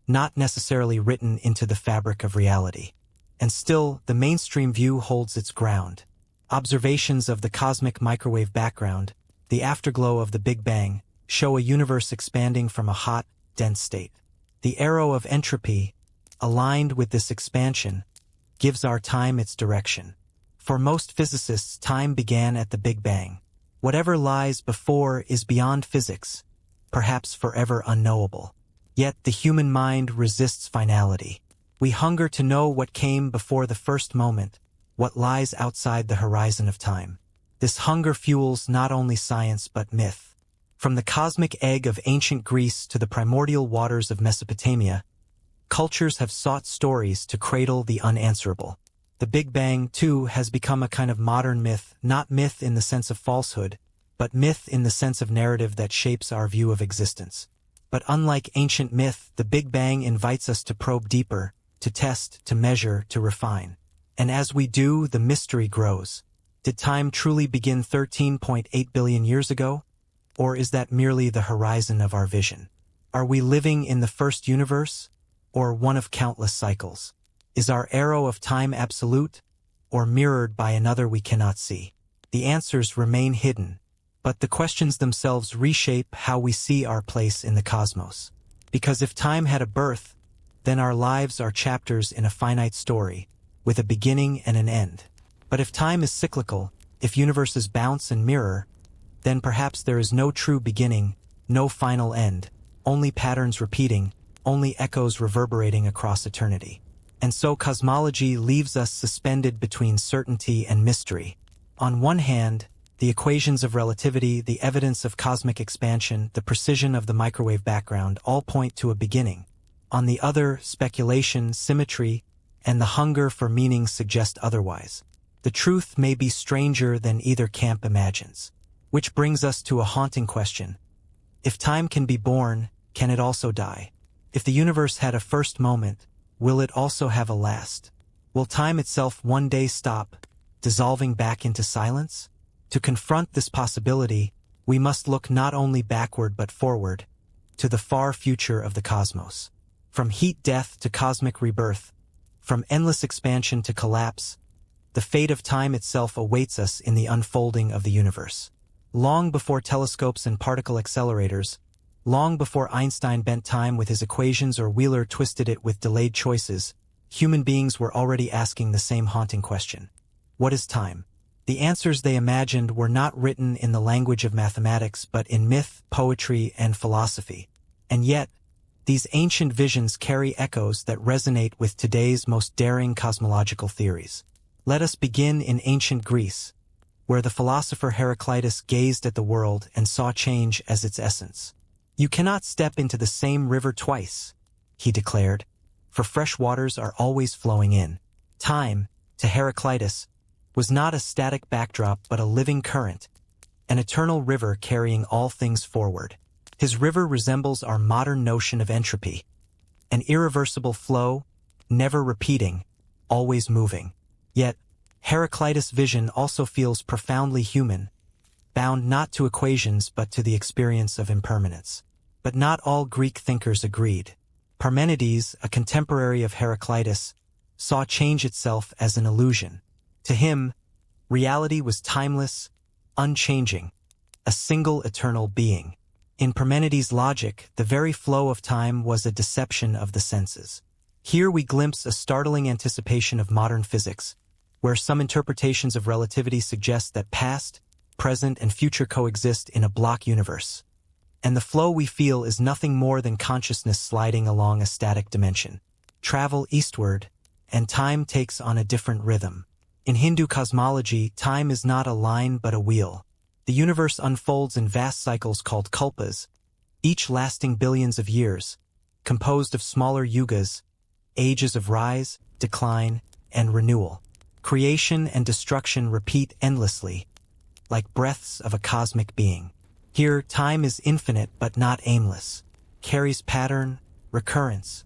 not necessarily written into the fabric of reality. And still, the mainstream view holds its ground. Observations of the cosmic microwave background, the afterglow of the Big Bang, show a universe expanding from a hot, dense state. The arrow of entropy, aligned with this expansion, gives our time its direction. For most physicists, time began at the Big Bang. Whatever lies before is beyond physics, perhaps forever unknowable. Yet the human mind resists finality. We hunger to know what came before the first moment, what lies outside the horizon of time. This hunger fuels not only science but myth. From the cosmic egg of ancient Greece to the primordial waters of Mesopotamia, cultures have sought stories to cradle the unanswerable. The Big Bang, too, has become a kind of modern myth, not myth in the sense of falsehood, but myth in the sense of narrative that shapes our view of existence. But unlike ancient myth, the Big Bang invites us to probe deeper, to test, to measure, to refine. And as we do, the mystery grows. Did time truly begin 13.8 billion years ago? Or is that merely the horizon of our vision? Are we living in the first universe, or one of countless cycles? Is our arrow of time absolute, or mirrored by another we cannot see? The answers remain hidden, but the questions themselves reshape how we see our place in the cosmos. Because if time had a birth, then our lives are chapters in a finite story, with a beginning and an end. But if time is cyclical, if universes bounce and mirror, then perhaps there is no true beginning, no final end, only patterns repeating, only echoes reverberating across eternity. And so cosmology leaves us suspended between certainty and mystery. On one hand, the equations of relativity, the evidence of cosmic expansion, the precision of the microwave background all point to a beginning. On the other, speculation, symmetry, and the hunger for meaning suggest otherwise. The truth may be stranger than either camp imagines. Which brings us to a haunting question. If time can be born, can it also die? If the universe had a first moment, will it also have a last? Will time itself one day stop, dissolving back into silence? To confront this possibility, we must look not only backward but forward, to the far future of the cosmos. From heat death to cosmic rebirth, from endless expansion to collapse, the fate of time itself awaits us in the unfolding of the universe. Long before telescopes and particle accelerators, long before Einstein bent time with his equations or Wheeler twisted it with delayed choices, human beings were already asking the same haunting question. What is time? The answers they imagined were not written in the language of mathematics but in myth, poetry, and philosophy. And yet, these ancient visions carry echoes that resonate with today's most daring cosmological theories. Let us begin in ancient Greece, where the philosopher Heraclitus gazed at the world and saw change as its essence. "You cannot step into the same river twice," he declared, "for fresh waters are always flowing in." Time, to Heraclitus, was not a static backdrop but a living current, an eternal river carrying all things forward. His river resembles our modern notion of entropy, an irreversible flow, never repeating, always moving. Yet, Heraclitus' vision also feels profoundly human, bound not to equations but to the experience of impermanence. But not all Greek thinkers agreed. Parmenides, a contemporary of Heraclitus, saw change itself as an illusion. To him, reality was timeless, unchanging, a single eternal being. In Parmenides' logic, the very flow of time was a deception of the senses. Here we glimpse a startling anticipation of modern physics, where some interpretations of relativity suggest that past, present, and future coexist in a block universe. And the flow we feel is nothing more than consciousness sliding along a static dimension. Travel eastward, and time takes on a different rhythm. In Hindu cosmology, time is not a line but a wheel. The universe unfolds in vast cycles called kalpas, each lasting billions of years, composed of smaller yugas, ages of rise, decline, and renewal. Creation and destruction repeat endlessly, like breaths of a cosmic being. Here, time is infinite but not aimless, carries pattern, recurrence,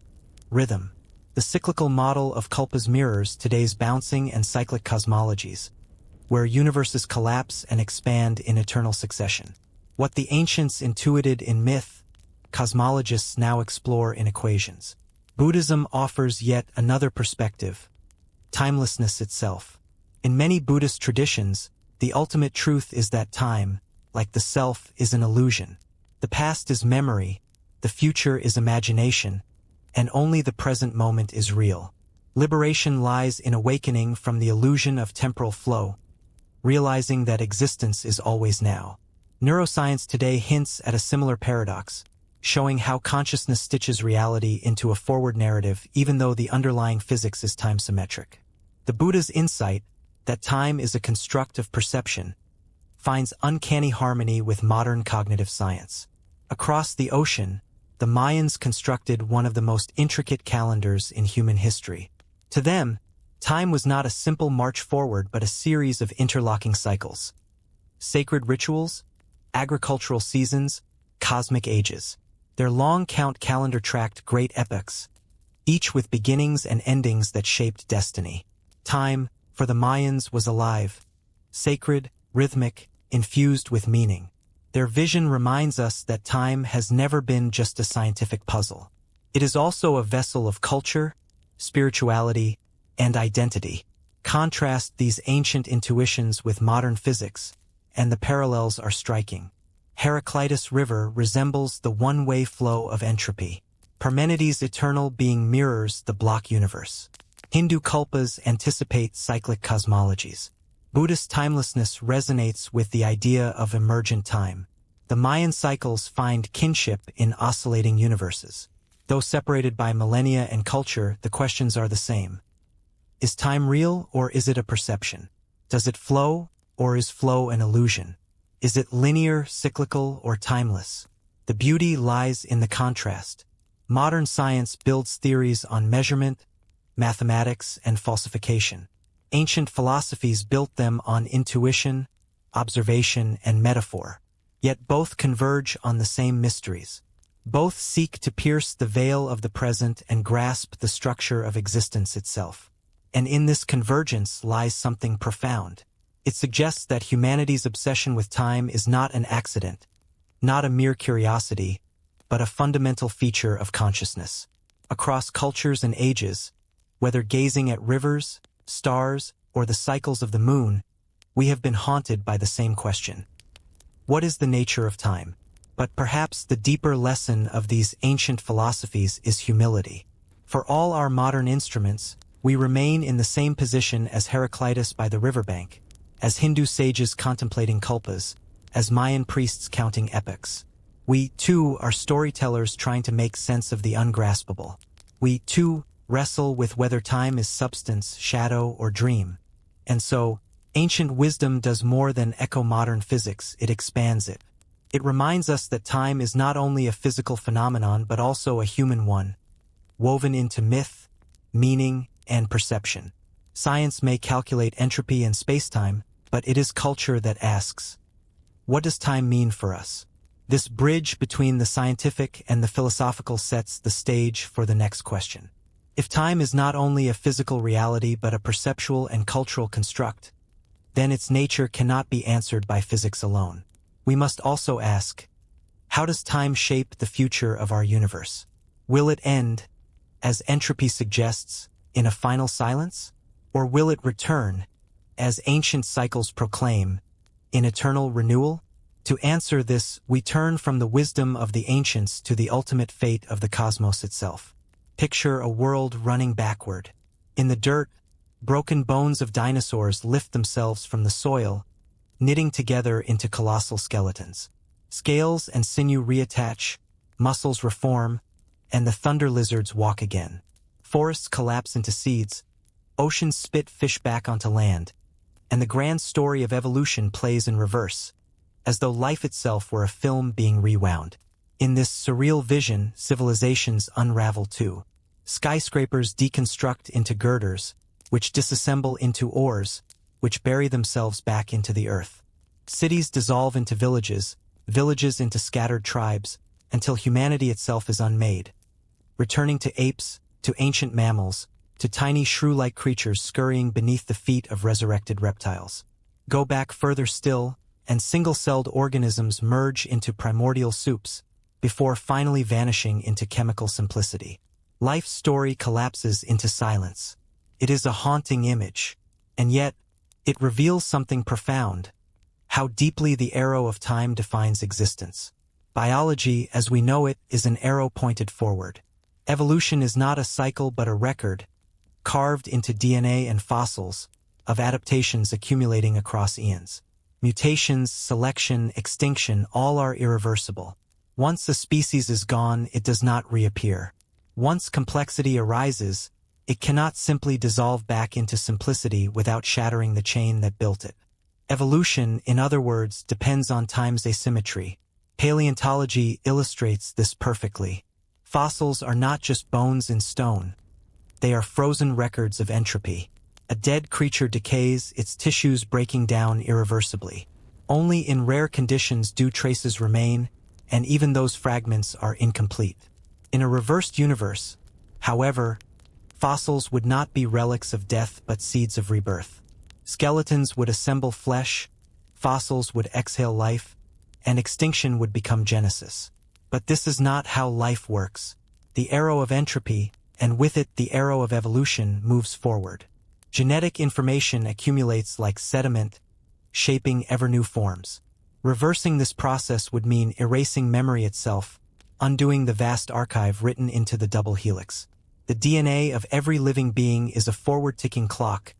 rhythm. The cyclical model of kalpas mirrors today's bouncing and cyclic cosmologies, where universes collapse and expand in eternal succession. What the ancients intuited in myth, cosmologists now explore in equations. Buddhism offers yet another perspective, timelessness itself. In many Buddhist traditions, the ultimate truth is that time, like the self, is an illusion. The past is memory, the future is imagination, and only the present moment is real. Liberation lies in awakening from the illusion of temporal flow, realizing that existence is always now. Neuroscience today hints at a similar paradox, showing how consciousness stitches reality into a forward narrative even though the underlying physics is time-symmetric. The Buddha's insight, that time is a construct of perception, finds uncanny harmony with modern cognitive science. Across the ocean, the Mayans constructed one of the most intricate calendars in human history. To them, time was not a simple march forward but a series of interlocking cycles. Sacred rituals, agricultural seasons, cosmic ages. Their long count calendar tracked great epochs, each with beginnings and endings that shaped destiny. Time, for the Mayans, was alive, sacred, rhythmic, infused with meaning. Their vision reminds us that time has never been just a scientific puzzle. It is also a vessel of culture, spirituality, and identity. Contrast these ancient intuitions with modern physics, and the parallels are striking. Heraclitus River resembles the one-way flow of entropy. Parmenides' eternal being mirrors the block universe. Hindu kalpas anticipate cyclic cosmologies. Buddhist timelessness resonates with the idea of emergent time. The Mayan cycles find kinship in oscillating universes. Though separated by millennia and culture, the questions are the same. Is time real, or is it a perception? Does it flow, or is flow an illusion? Is it linear, cyclical, or timeless? The beauty lies in the contrast. Modern science builds theories on measurement, mathematics, and falsification. Ancient philosophies built them on intuition, observation, and metaphor. Yet both converge on the same mysteries. Both seek to pierce the veil of the present and grasp the structure of existence itself. And in this convergence lies something profound. It suggests that humanity's obsession with time is not an accident, not a mere curiosity, but a fundamental feature of consciousness. Across cultures and ages, whether gazing at rivers, stars, or the cycles of the moon, we have been haunted by the same question. What is the nature of time? But perhaps the deeper lesson of these ancient philosophies is humility. For all our modern instruments, we remain in the same position as Heraclitus by the riverbank, as Hindu sages contemplating kalpas, as Mayan priests counting epochs. We, too, are storytellers trying to make sense of the ungraspable. We, too, wrestle with whether time is substance, shadow, or dream. And so, ancient wisdom does more than echo modern physics, it expands it. It reminds us that time is not only a physical phenomenon but also a human one, woven into myth, meaning, and perception. Science may calculate entropy and spacetime, but it is culture that asks, what does time mean for us? This bridge between the scientific and the philosophical sets the stage for the next question. If time is not only a physical reality but a perceptual and cultural construct, then its nature cannot be answered by physics alone. We must also ask, how does time shape the future of our universe? Will it end, as entropy suggests, in a final silence? Or will it return, as ancient cycles proclaim, in eternal renewal? To answer this, we turn from the wisdom of the ancients to the ultimate fate of the cosmos itself. Picture a world running backward. In the dirt, broken bones of dinosaurs lift themselves from the soil, knitting together into colossal skeletons. Scales and sinew reattach, muscles reform, and the thunder lizards walk again. Forests collapse into seeds, oceans spit fish back onto land, and the grand story of evolution plays in reverse, as though life itself were a film being rewound. In this surreal vision, civilizations unravel too. Skyscrapers deconstruct into girders, which disassemble into ores, which bury themselves back into the earth. Cities dissolve into villages, villages into scattered tribes, until humanity itself is unmade. Returning to apes, to ancient mammals, to tiny shrew-like creatures scurrying beneath the feet of resurrected reptiles. Go back further still, and single-celled organisms merge into primordial soups, before finally vanishing into chemical simplicity. Life's story collapses into silence. It is a haunting image, and yet, it reveals something profound: how deeply the arrow of time defines existence. Biology, as we know it, is an arrow pointed forward. Evolution is not a cycle but a record, carved into DNA and fossils, of adaptations accumulating across eons. Mutations, selection, extinction, all are irreversible. Once a species is gone, it does not reappear. Once complexity arises, it cannot simply dissolve back into simplicity without shattering the chain that built it. Evolution, in other words, depends on time's asymmetry. Paleontology illustrates this perfectly. Fossils are not just bones in stone. They are frozen records of entropy. A dead creature decays, its tissues breaking down irreversibly. Only in rare conditions do traces remain, and even those fragments are incomplete. In a reversed universe, however, fossils would not be relics of death but seeds of rebirth. Skeletons would assemble flesh, fossils would exhale life, and extinction would become genesis. But this is not how life works. The arrow of entropy, and with it the arrow of evolution, moves forward. Genetic information accumulates like sediment, shaping ever-new forms. Reversing this process would mean erasing memory itself, undoing the vast archive written into the double helix. The DNA of every living being is a forward-ticking clock,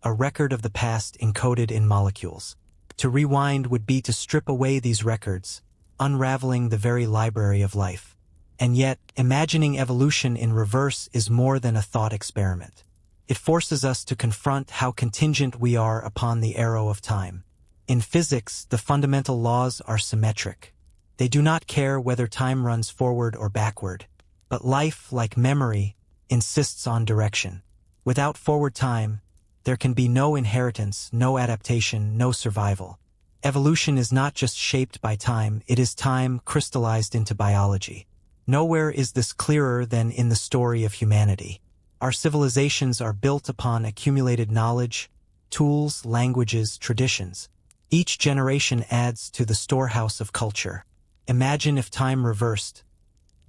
a record of the past encoded in molecules. To rewind would be to strip away these records, unraveling the very library of life. And yet, imagining evolution in reverse is more than a thought experiment. It forces us to confront how contingent we are upon the arrow of time. In physics, the fundamental laws are symmetric. They do not care whether time runs forward or backward. But life, like memory, insists on direction. Without forward time, there can be no inheritance, no adaptation, no survival. Evolution is not just shaped by time, it is time crystallized into biology. Nowhere is this clearer than in the story of humanity. Our civilizations are built upon accumulated knowledge, tools, languages, traditions. Each generation adds to the storehouse of culture. Imagine if time reversed.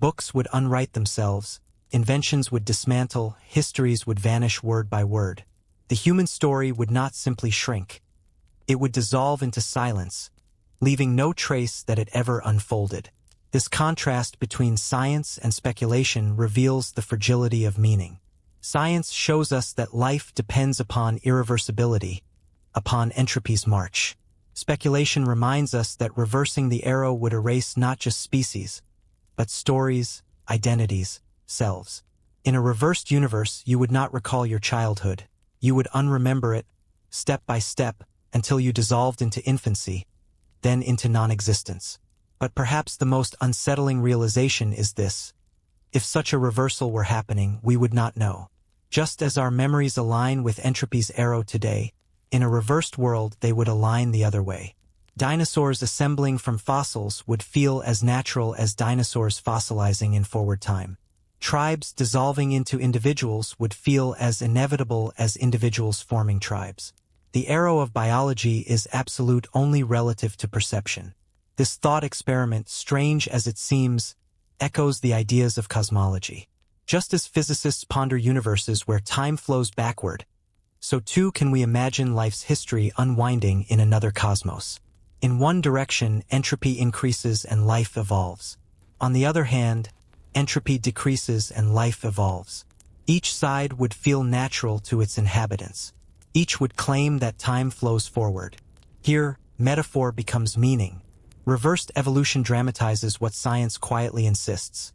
Books would unwrite themselves, inventions would dismantle, histories would vanish word by word. The human story would not simply shrink. It would dissolve into silence, leaving no trace that it ever unfolded. This contrast between science and speculation reveals the fragility of meaning. Science shows us that life depends upon irreversibility, upon entropy's march. Speculation reminds us that reversing the arrow would erase not just species, but stories, identities, selves. In a reversed universe, you would not recall your childhood. You would unremember it, step by step, until you dissolved into infancy, then into non-existence. But perhaps the most unsettling realization is this: if such a reversal were happening, we would not know. Just as our memories align with entropy's arrow today, in a reversed world they would align the other way. Dinosaurs assembling from fossils would feel as natural as dinosaurs fossilizing in forward time. Tribes dissolving into individuals would feel as inevitable as individuals forming tribes. The arrow of biology is absolute only relative to perception. This thought experiment, strange as it seems, echoes the ideas of cosmology. Just as physicists ponder universes where time flows backward, so too can we imagine life's history unwinding in another cosmos. In one direction, entropy increases and life evolves. On the other hand, entropy decreases and life evolves. Each side would feel natural to its inhabitants. Each would claim that time flows forward. Here, metaphor becomes meaning. Reversed evolution dramatizes what science quietly insists.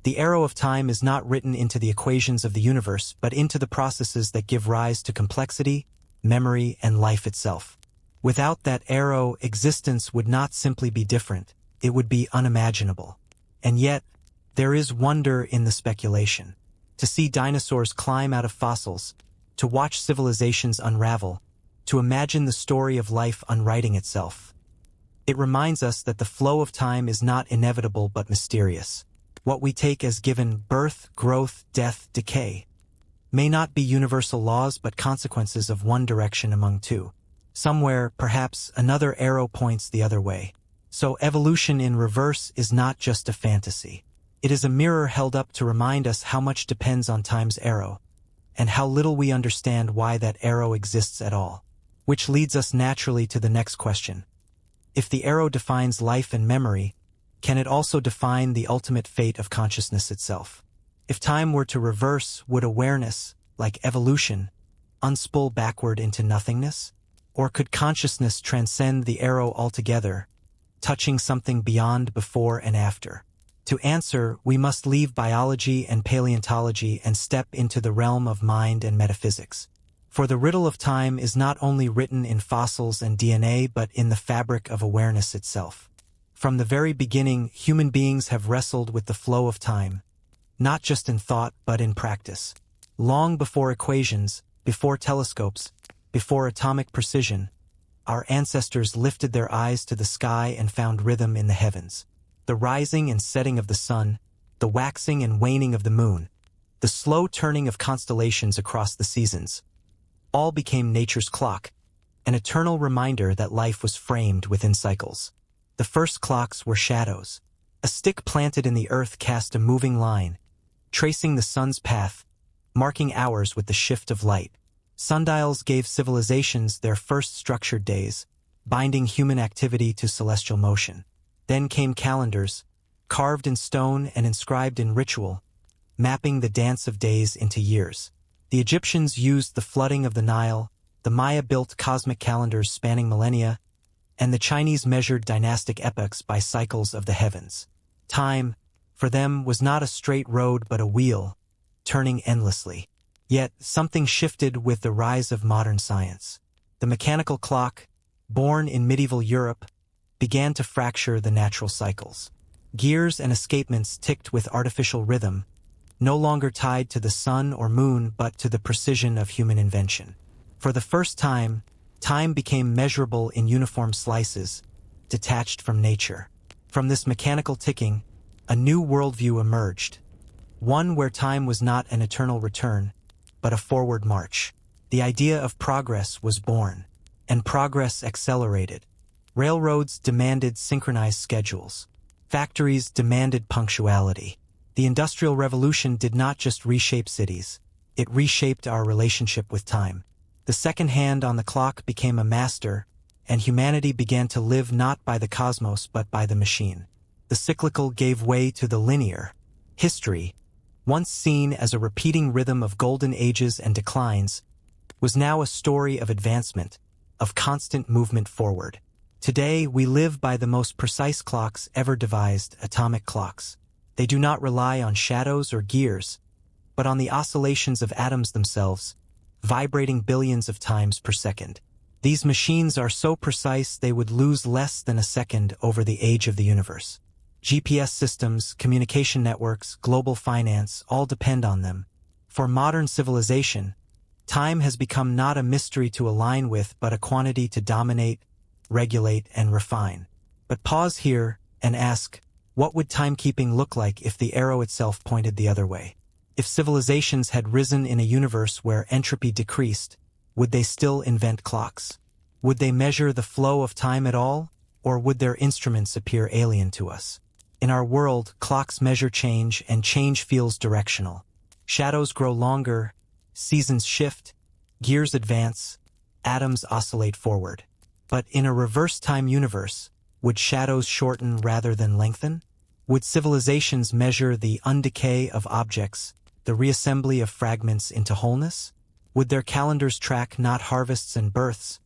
The arrow of time is not written into the equations of the universe, but into the processes that give rise to complexity, memory, and life itself. Without that arrow, existence would not simply be different, it would be unimaginable. And yet, there is wonder in the speculation. To see dinosaurs climb out of fossils, to watch civilizations unravel, to imagine the story of life unwriting itself. It reminds us that the flow of time is not inevitable but mysterious. What we take as given, birth, growth, death, decay, may not be universal laws but consequences of one direction among two. Somewhere, perhaps, another arrow points the other way. So evolution in reverse is not just a fantasy. It is a mirror held up to remind us how much depends on time's arrow, and how little we understand why that arrow exists at all. Which leads us naturally to the next question. If the arrow defines life and memory, can it also define the ultimate fate of consciousness itself? If time were to reverse, would awareness, like evolution, unspool backward into nothingness? Or could consciousness transcend the arrow altogether, touching something beyond before and after? To answer, we must leave biology and paleontology and step into the realm of mind and metaphysics. For the riddle of time is not only written in fossils and DNA but in the fabric of awareness itself. From the very beginning, human beings have wrestled with the flow of time, not just in thought but in practice. Long before equations, before telescopes, before atomic precision, our ancestors lifted their eyes to the sky and found rhythm in the heavens. The rising and setting of the sun, the waxing and waning of the moon, the slow turning of constellations across the seasons, all became nature's clock, an eternal reminder that life was framed within cycles. The first clocks were shadows. A stick planted in the earth cast a moving line, tracing the sun's path, marking hours with the shift of light. Sundials gave civilizations their first structured days, binding human activity to celestial motion. Then came calendars, carved in stone and inscribed in ritual, mapping the dance of days into years. The Egyptians used the flooding of the Nile, the Maya built cosmic calendars spanning millennia, and the Chinese measured dynastic epochs by cycles of the heavens. Time, for them, was not a straight road but a wheel, turning endlessly. Yet, something shifted with the rise of modern science. The mechanical clock, born in medieval Europe, began to fracture the natural cycles. Gears and escapements ticked with artificial rhythm, no longer tied to the sun or moon but to the precision of human invention. For the first time, time became measurable in uniform slices, detached from nature. From this mechanical ticking, a new worldview emerged, one where time was not an eternal return, but a forward march. The idea of progress was born, and progress accelerated. Railroads demanded synchronized schedules. Factories demanded punctuality. The Industrial Revolution did not just reshape cities, it reshaped our relationship with time. The second hand on the clock became a master, and humanity began to live not by the cosmos but by the machine. The cyclical gave way to the linear. History, once seen as a repeating rhythm of golden ages and declines, was now a story of advancement, of constant movement forward. Today, we live by the most precise clocks ever devised, atomic clocks. They do not rely on shadows or gears, but on the oscillations of atoms themselves, vibrating billions of times per second. These machines are so precise they would lose less than a second over the age of the universe. GPS systems, communication networks, global finance all depend on them. For modern civilization, time has become not a mystery to align with but a quantity to dominate, regulate, and refine. But pause here and ask, what would timekeeping look like if the arrow itself pointed the other way? If civilizations had risen in a universe where entropy decreased, would they still invent clocks? Would they measure the flow of time at all, or would their instruments appear alien to us? In our world, clocks measure change, and change feels directional. Shadows grow longer, seasons shift, gears advance, atoms oscillate forward. But in a reverse time universe, would shadows shorten rather than lengthen? Would civilizations measure the undecay of objects, the reassembly of fragments into wholeness? Would their calendars track not harvests and births,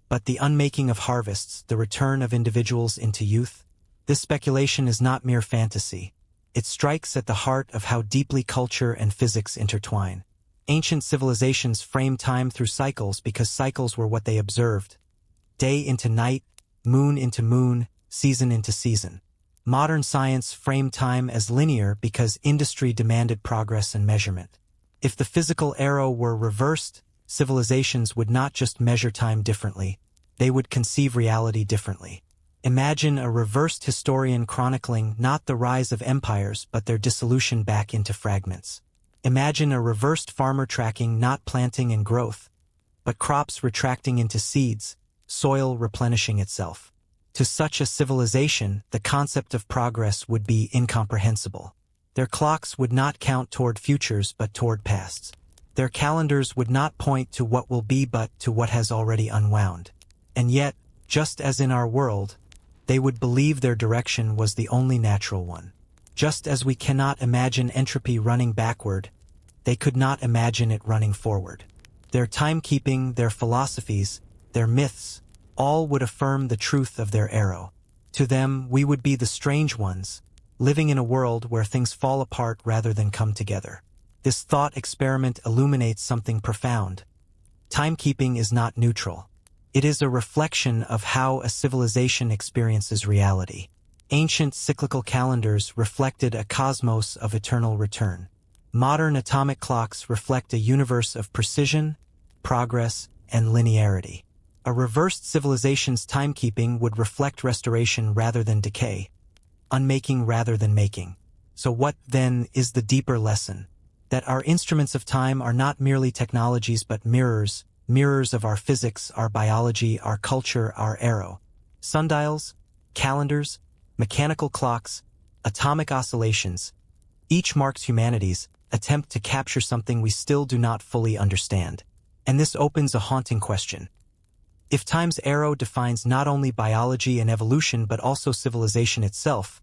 but the unmaking of harvests, the return of individuals into youth? This speculation is not mere fantasy. It strikes at the heart of how deeply culture and physics intertwine. Ancient civilizations framed time through cycles because cycles were what they observed. Day into night, moon into moon, season into season. Modern science framed time as linear because industry demanded progress and measurement. If the physical arrow were reversed, civilizations would not just measure time differently, they would conceive reality differently. Imagine a reversed historian chronicling not the rise of empires but their dissolution back into fragments. Imagine a reversed farmer tracking not planting and growth, but crops retracting into seeds, soil replenishing itself. To such a civilization, the concept of progress would be incomprehensible. Their clocks would not count toward futures but toward pasts. Their calendars would not point to what will be but to what has already unwound. And yet, just as in our world, they would believe their direction was the only natural one. Just as we cannot imagine entropy running backward, they could not imagine it running forward. Their timekeeping, their philosophies, their myths, all would affirm the truth of their arrow. To them, we would be the strange ones, living in a world where things fall apart rather than come together. This thought experiment illuminates something profound. Timekeeping is not neutral. It is a reflection of how a civilization experiences reality. Ancient cyclical calendars reflected a cosmos of eternal return. Modern atomic clocks reflect a universe of precision, progress, and linearity. A reversed civilization's timekeeping would reflect restoration rather than decay, unmaking rather than making. So what, then, is the deeper lesson? That our instruments of time are not merely technologies but mirrors of our physics, our biology, our culture, our arrow. Sundials, calendars, mechanical clocks, atomic oscillations, each marks humanity's attempt to capture something we still do not fully understand. And this opens a haunting question. If time's arrow defines not only biology and evolution but also civilization itself,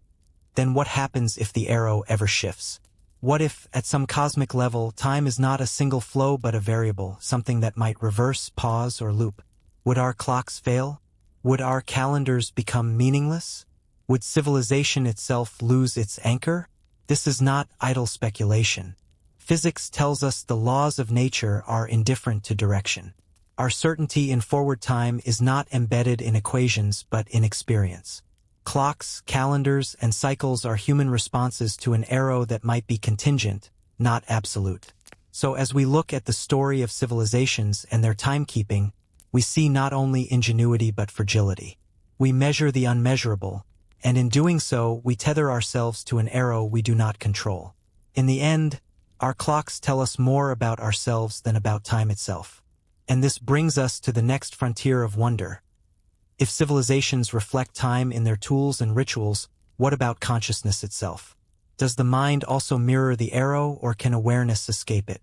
then what happens if the arrow ever shifts? What if, at some cosmic level, time is not a single flow but a variable, something that might reverse, pause, or loop? Would our clocks fail? Would our calendars become meaningless? Would civilization itself lose its anchor? This is not idle speculation. Physics tells us the laws of nature are indifferent to direction. Our certainty in forward time is not embedded in equations but in experience. Clocks, calendars, and cycles are human responses to an arrow that might be contingent, not absolute. So as we look at the story of civilizations and their timekeeping, we see not only ingenuity but fragility. We measure the unmeasurable, and in doing so, we tether ourselves to an arrow we do not control. In the end, our clocks tell us more about ourselves than about time itself. And this brings us to the next frontier of wonder. If civilizations reflect time in their tools and rituals, what about consciousness itself? Does the mind also mirror the arrow, or can awareness escape it?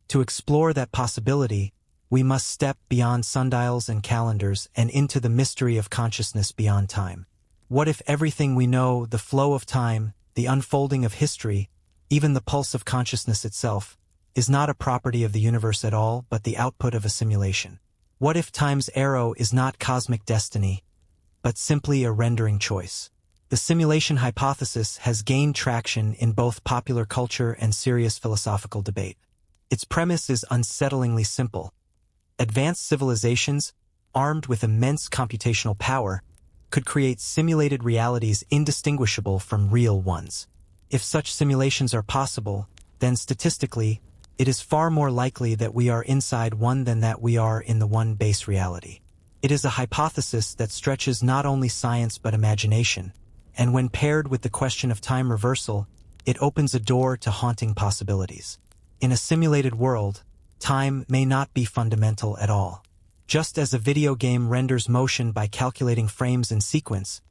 To explore that possibility, we must step beyond sundials and calendars and into the mystery of consciousness beyond time. What if everything we know, the flow of time, the unfolding of history, even the pulse of consciousness itself, is not a property of the universe at all, but the output of a simulation? What if time's arrow is not cosmic destiny, but simply a rendering choice? The simulation hypothesis has gained traction in both popular culture and serious philosophical debate. Its premise is unsettlingly simple. Advanced civilizations, armed with immense computational power, could create simulated realities indistinguishable from real ones. If such simulations are possible, then statistically, it is far more likely that we are inside one than that we are in the one base reality. It is a hypothesis that stretches not only science but imagination, and when paired with the question of time reversal, it opens a door to haunting possibilities. In a simulated world, time may not be fundamental at all. Just as a video game renders motion by calculating frames in sequence,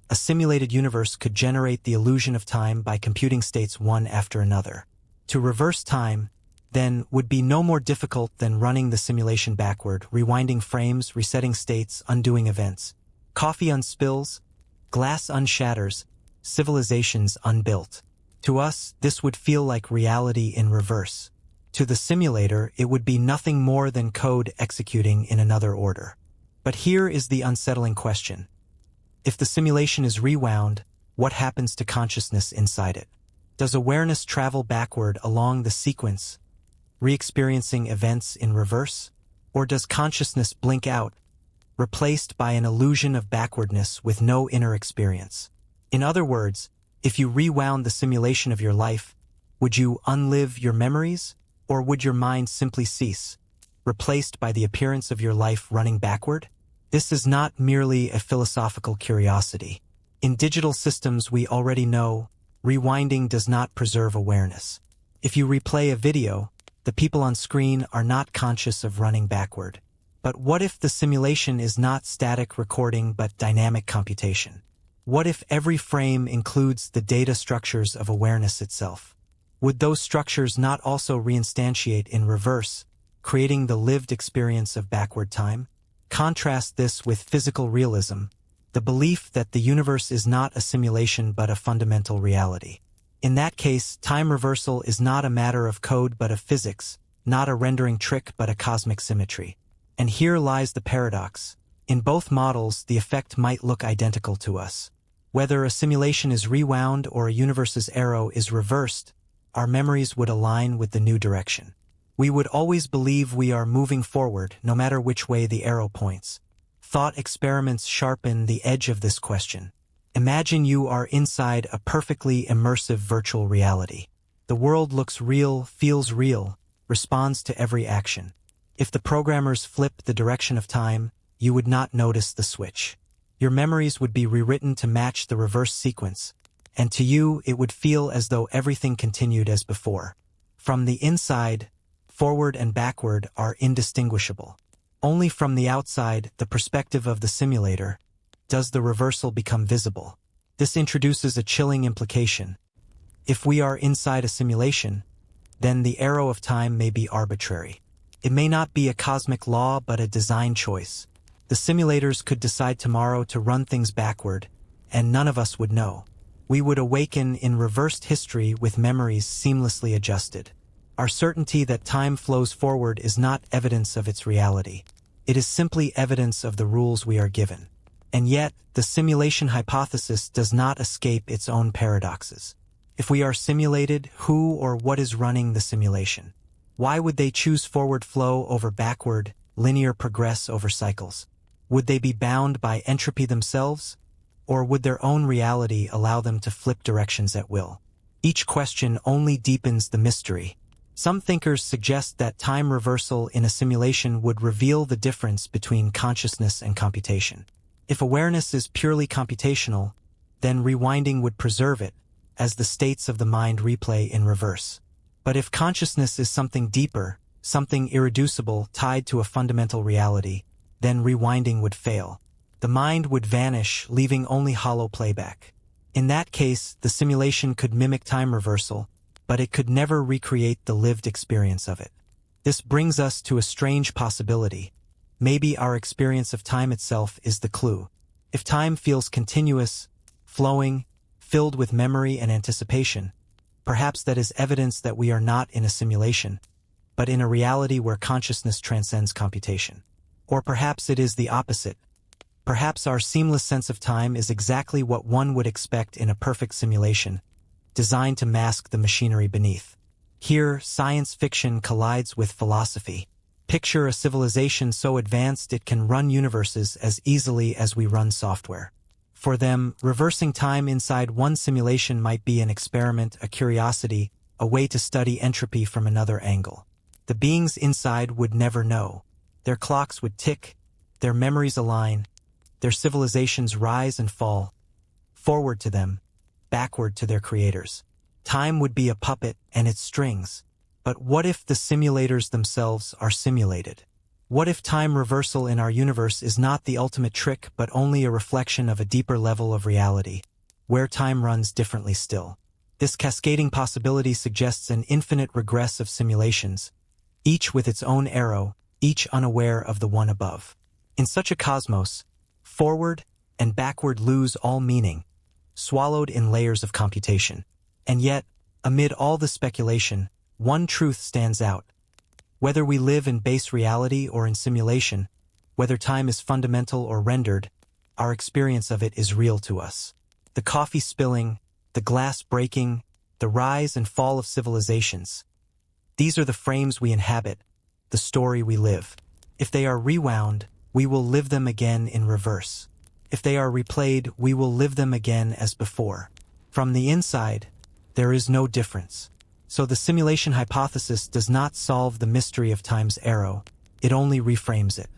a simulated universe could generate the illusion of time by computing states one after another. To reverse time, then, would be no more difficult than running the simulation backward, rewinding frames, resetting states, undoing events. Coffee unspills, glass unshatters, civilizations unbuilt. To us, this would feel like reality in reverse. To the simulator, it would be nothing more than code executing in another order. But here is the unsettling question. If the simulation is rewound, what happens to consciousness inside it? Does awareness travel backward along the sequence, re-experiencing events in reverse? Or does consciousness blink out, replaced by an illusion of backwardness with no inner experience? In other words, if you rewound the simulation of your life, would you unlive your memories, or would your mind simply cease, replaced by the appearance of your life running backward? This is not merely a philosophical curiosity. In digital systems we already know, rewinding does not preserve awareness. If you replay a video, the people on screen are not conscious of running backward. But what if the simulation is not static recording but dynamic computation? What if every frame includes the data structures of awareness itself? Would those structures not also reinstantiate in reverse, creating the lived experience of backward time? Contrast this with physical realism, the belief that the universe is not a simulation but a fundamental reality. In that case, time reversal is not a matter of code but of physics, not a rendering trick but a cosmic symmetry. And here lies the paradox. In both models, the effect might look identical to us. Whether a simulation is rewound or a universe's arrow is reversed, our memories would align with the new direction. We would always believe we are moving forward, no matter which way the arrow points. Thought experiments sharpen the edge of this question. Imagine you are inside a perfectly immersive virtual reality. The world looks real, feels real, responds to every action. If the programmers flip the direction of time, you would not notice the switch. Your memories would be rewritten to match the reverse sequence, and to you it would feel as though everything continued as before. From the inside, forward and backward are indistinguishable. Only from the outside, the perspective of the simulator, does the reversal become visible. This introduces a chilling implication. If we are inside a simulation, then the arrow of time may be arbitrary. It may not be a cosmic law but a design choice. The simulators could decide tomorrow to run things backward, and none of us would know. We would awaken in reversed history with memories seamlessly adjusted. Our certainty that time flows forward is not evidence of its reality. It is simply evidence of the rules we are given. And yet, the simulation hypothesis does not escape its own paradoxes. If we are simulated, who or what is running the simulation? Why would they choose forward flow over backward, linear progress over cycles? Would they be bound by entropy themselves? Or would their own reality allow them to flip directions at will? Each question only deepens the mystery. Some thinkers suggest that time reversal in a simulation would reveal the difference between consciousness and computation. If awareness is purely computational, then rewinding would preserve it, as the states of the mind replay in reverse. But if consciousness is something deeper, something irreducible tied to a fundamental reality, then rewinding would fail. The mind would vanish, leaving only hollow playback. In that case, the simulation could mimic time reversal, but it could never recreate the lived experience of it. This brings us to a strange possibility. Maybe our experience of time itself is the clue. If time feels continuous, flowing, filled with memory and anticipation, perhaps that is evidence that we are not in a simulation, but in a reality where consciousness transcends computation. Or perhaps it is the opposite. Perhaps our seamless sense of time is exactly what one would expect in a perfect simulation, designed to mask the machinery beneath. Here, science fiction collides with philosophy. Picture a civilization so advanced it can run universes as easily as we run software. For them, reversing time inside one simulation might be an experiment, a curiosity, a way to study entropy from another angle. The beings inside would never know. Their clocks would tick, their memories align, their civilizations rise and fall, forward to them, backward to their creators. Time would be a puppet and its strings. But what if the simulators themselves are simulated? What if time reversal in our universe is not the ultimate trick but only a reflection of a deeper level of reality, where time runs differently still? This cascading possibility suggests an infinite regress of simulations, each with its own arrow, each unaware of the one above. In such a cosmos, forward and backward lose all meaning, swallowed in layers of computation. And yet, amid all the speculation, one truth stands out. Whether we live in base reality or in simulation, whether time is fundamental or rendered, our experience of it is real to us. The coffee spilling, the glass breaking, the rise and fall of civilizations. These are the frames we inhabit, the story we live. If they are rewound, we will live them again in reverse. If they are replayed, we will live them again as before. From the inside, there is no difference. So the simulation hypothesis does not solve the mystery of time's arrow, it only reframes it.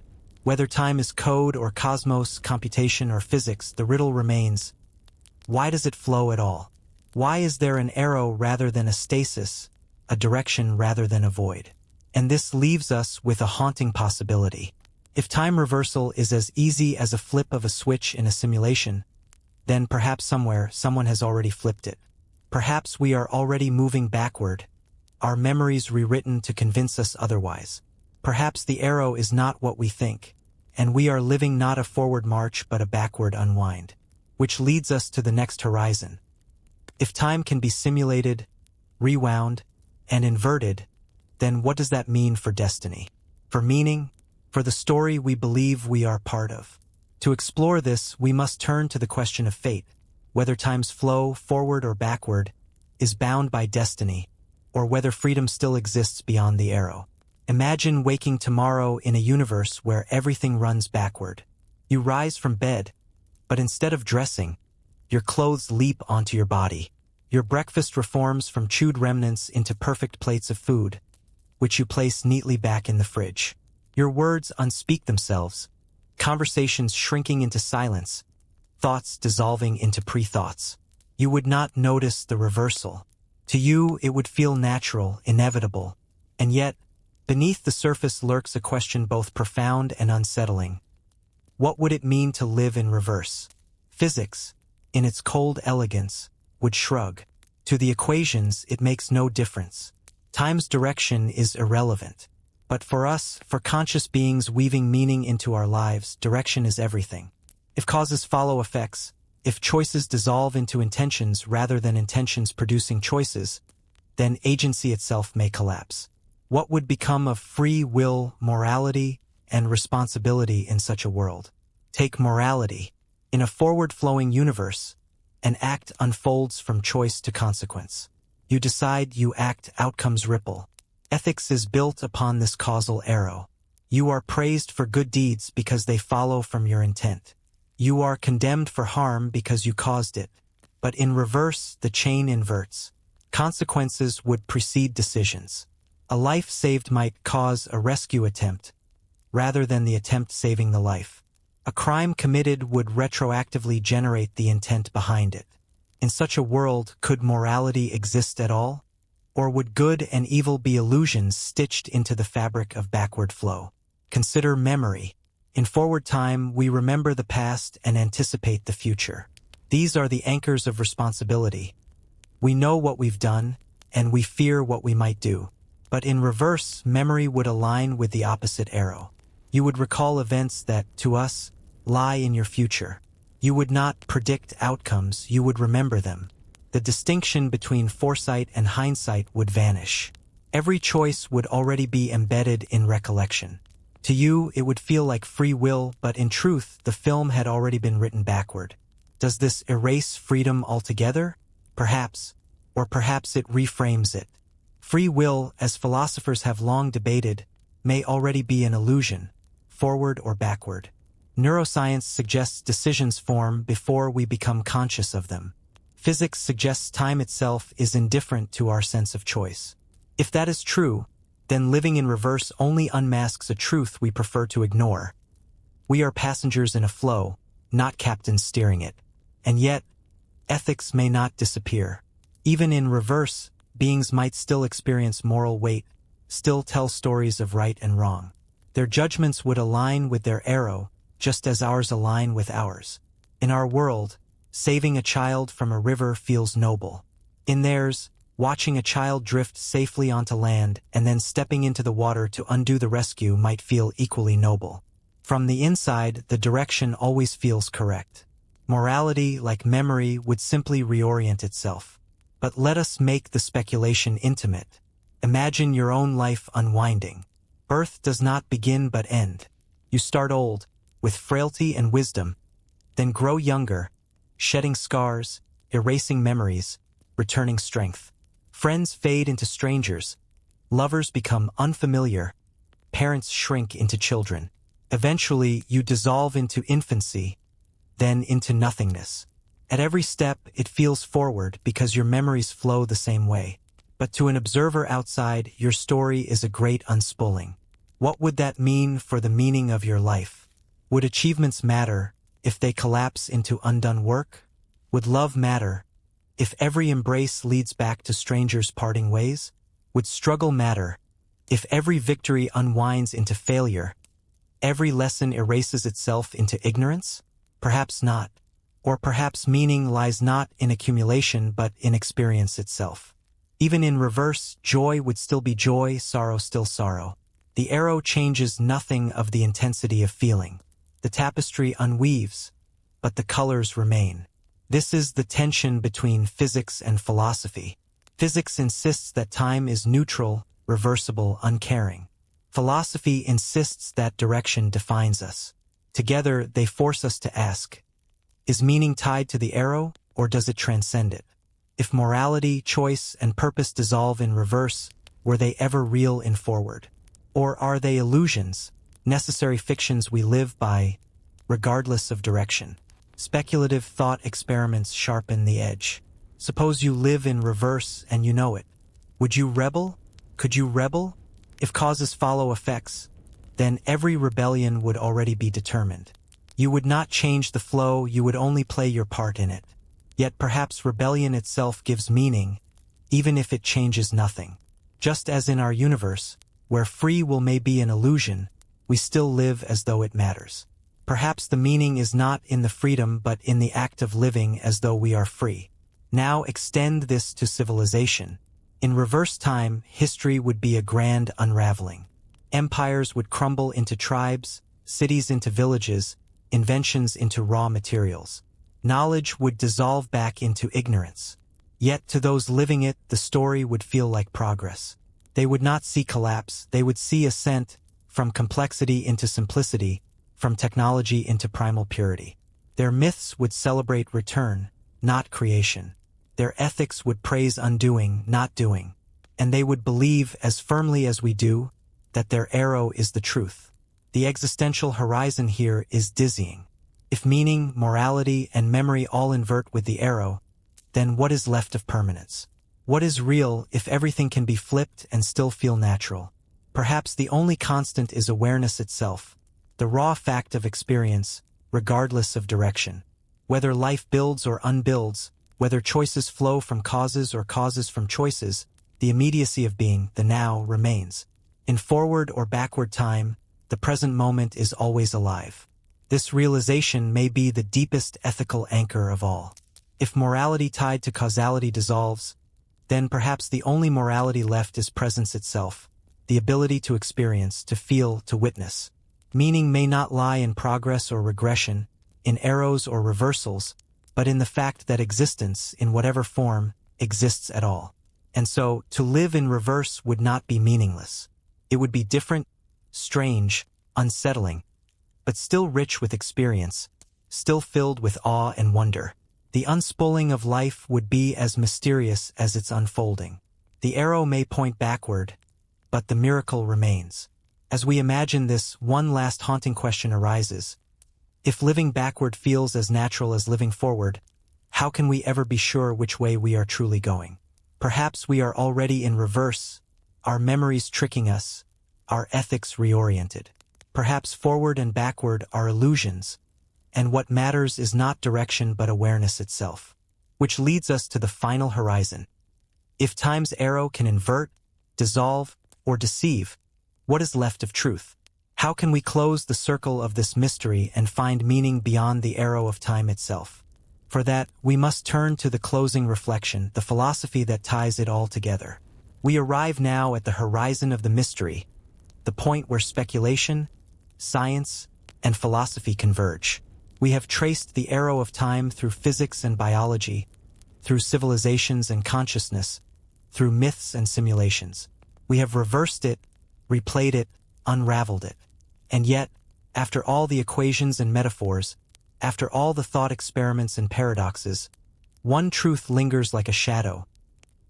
Whether time is code or cosmos, computation or physics, the riddle remains. Why does it flow at all? Why is there an arrow rather than a stasis, a direction rather than a void? And this leaves us with a haunting possibility. If time reversal is as easy as a flip of a switch in a simulation, then perhaps somewhere someone has already flipped it. Perhaps we are already moving backward, our memories rewritten to convince us otherwise. Perhaps the arrow is not what we think, and we are living not a forward march but a backward unwind, which leads us to the next horizon. If time can be simulated, rewound, and inverted, then what does that mean for destiny? For meaning? For the story we believe we are part of? To explore this, we must turn to the question of fate. Whether time's flow, forward or backward, is bound by destiny, or whether freedom still exists beyond the arrow. Imagine waking tomorrow in a universe where everything runs backward. You rise from bed, but instead of dressing, your clothes leap onto your body. Your breakfast reforms from chewed remnants into perfect plates of food, which you place neatly back in the fridge. Your words unspeak themselves, conversations shrinking into silence, thoughts dissolving into pre-thoughts. You would not notice the reversal. To you, it would feel natural, inevitable. And yet, beneath the surface lurks a question both profound and unsettling. What would it mean to live in reverse? Physics, in its cold elegance, would shrug. To the equations, it makes no difference. Time's direction is irrelevant. But for us, for conscious beings weaving meaning into our lives, direction is everything. If causes follow effects, If choices dissolve into intentions rather than intentions producing choices, then agency itself may collapse. What would become of free will, morality, and responsibility in such a world? Take morality. In a forward-flowing universe, an act unfolds from choice to consequence. You decide, you act, outcomes ripple. Ethics is built upon this causal arrow. You are praised for good deeds because they follow from your intent. You are condemned for harm because you caused it. But in reverse, the chain inverts. Consequences would precede decisions. A life saved might cause a rescue attempt, rather than the attempt saving the life. A crime committed would retroactively generate the intent behind it. In such a world, could morality exist at all? Or would good and evil be illusions stitched into the fabric of backward flow? Consider memory. In forward time, we remember the past and anticipate the future. These are the anchors of responsibility. We know what we've done, and we fear what we might do. But in reverse, memory would align with the opposite arrow. You would recall events that, to us, lie in your future. You would not predict outcomes, you would remember them. The distinction between foresight and hindsight would vanish. Every choice would already be embedded in recollection. To you, it would feel like free will, but in truth, the film had already been written backward. Does this erase freedom altogether? Perhaps. Or perhaps it reframes it. Free will, as philosophers have long debated, may already be an illusion, forward or backward. Neuroscience suggests decisions form before we become conscious of them. Physics suggests time itself is indifferent to our sense of choice. If that is true, then living in reverse only unmasks a truth we prefer to ignore. We are passengers in a flow, not captains steering it. And yet, ethics may not disappear. Even in reverse, beings might still experience moral weight, still tell stories of right and wrong. Their judgments would align with their arrow, just as ours align with ours. In our world, saving a child from a river feels noble. In theirs, watching a child drift safely onto land and then stepping into the water to undo the rescue might feel equally noble. From the inside, the direction always feels correct. Morality, like memory, would simply reorient itself. But let us make the speculation intimate. Imagine your own life unwinding. Birth does not begin but end. You start old, with frailty and wisdom, then grow younger, shedding scars, erasing memories, returning strength. Friends fade into strangers, lovers become unfamiliar, parents shrink into children. Eventually, you dissolve into infancy, then into nothingness. At every step, it feels forward because your memories flow the same way. But to an observer outside, your story is a great unspooling. What would that mean for the meaning of your life? Would achievements matter if they collapse into undone work? Would love matter if every embrace leads back to strangers parting ways? Would struggle matter if every victory unwinds into failure? Every lesson erases itself into ignorance? Perhaps not. Or perhaps meaning lies not in accumulation but in experience itself. Even in reverse, joy would still be joy, sorrow still sorrow. The arrow changes nothing of the intensity of feeling. The tapestry unweaves, but the colors remain. This is the tension between physics and philosophy. Physics insists that time is neutral, reversible, uncaring. Philosophy insists that direction defines us. Together, they force us to ask, is meaning tied to the arrow, or does it transcend it? If morality, choice, and purpose dissolve in reverse, were they ever real in forward? Or are they illusions, necessary fictions we live by, regardless of direction? Speculative thought experiments sharpen the edge. Suppose you live in reverse and you know it. Would you rebel? Could you rebel? If causes follow effects, then every rebellion would already be determined. You would not change the flow, you would only play your part in it. Yet perhaps rebellion itself gives meaning, even if it changes nothing. Just as in our universe, where free will may be an illusion, we still live as though it matters. Perhaps the meaning is not in the freedom but in the act of living as though we are free. Now extend this to civilization. In reverse time, history would be a grand unraveling. Empires would crumble into tribes, cities into villages, inventions into raw materials. Knowledge would dissolve back into ignorance. Yet to those living it, the story would feel like progress. They would not see collapse, they would see ascent, from complexity into simplicity, from technology into primal purity. Their myths would celebrate return, not creation. Their ethics would praise undoing, not doing. And they would believe, as firmly as we do, that their arrow is the truth. The existential horizon here is dizzying. If meaning, morality, and memory all invert with the arrow, then what is left of permanence? What is real if everything can be flipped and still feel natural? Perhaps the only constant is awareness itself, the raw fact of experience, regardless of direction. Whether life builds or unbuilds, whether choices flow from causes or causes from choices, the immediacy of being, the now, remains. In forward or backward time, the present moment is always alive. This realization may be the deepest ethical anchor of all. If morality tied to causality dissolves, then perhaps the only morality left is presence itself, the ability to experience, to feel, to witness. Meaning may not lie in progress or regression, in arrows or reversals, but in the fact that existence, in whatever form, exists at all. And so, to live in reverse would not be meaningless. It would be different, strange, unsettling, but still rich with experience, still filled with awe and wonder. The unspooling of life would be as mysterious as its unfolding. The arrow may point backward, but the miracle remains. As we imagine this, one last haunting question arises. If living backward feels as natural as living forward, how can we ever be sure which way we are truly going? Perhaps we are already in reverse, our memories tricking us, our ethics reoriented. Perhaps forward and backward are illusions, and what matters is not direction but awareness itself. Which leads us to the final horizon. If time's arrow can invert, dissolve, or deceive, what is left of truth? How can we close the circle of this mystery and find meaning beyond the arrow of time itself? For that, we must turn to the closing reflection, the philosophy that ties it all together. We arrive now at the horizon of the mystery, the point where speculation, science, and philosophy converge. We have traced the arrow of time through physics and biology, through civilizations and consciousness, through myths and simulations. We have reversed it, replayed it, unraveled it. And yet, after all the equations and metaphors, after all the thought experiments and paradoxes, one truth lingers like a shadow.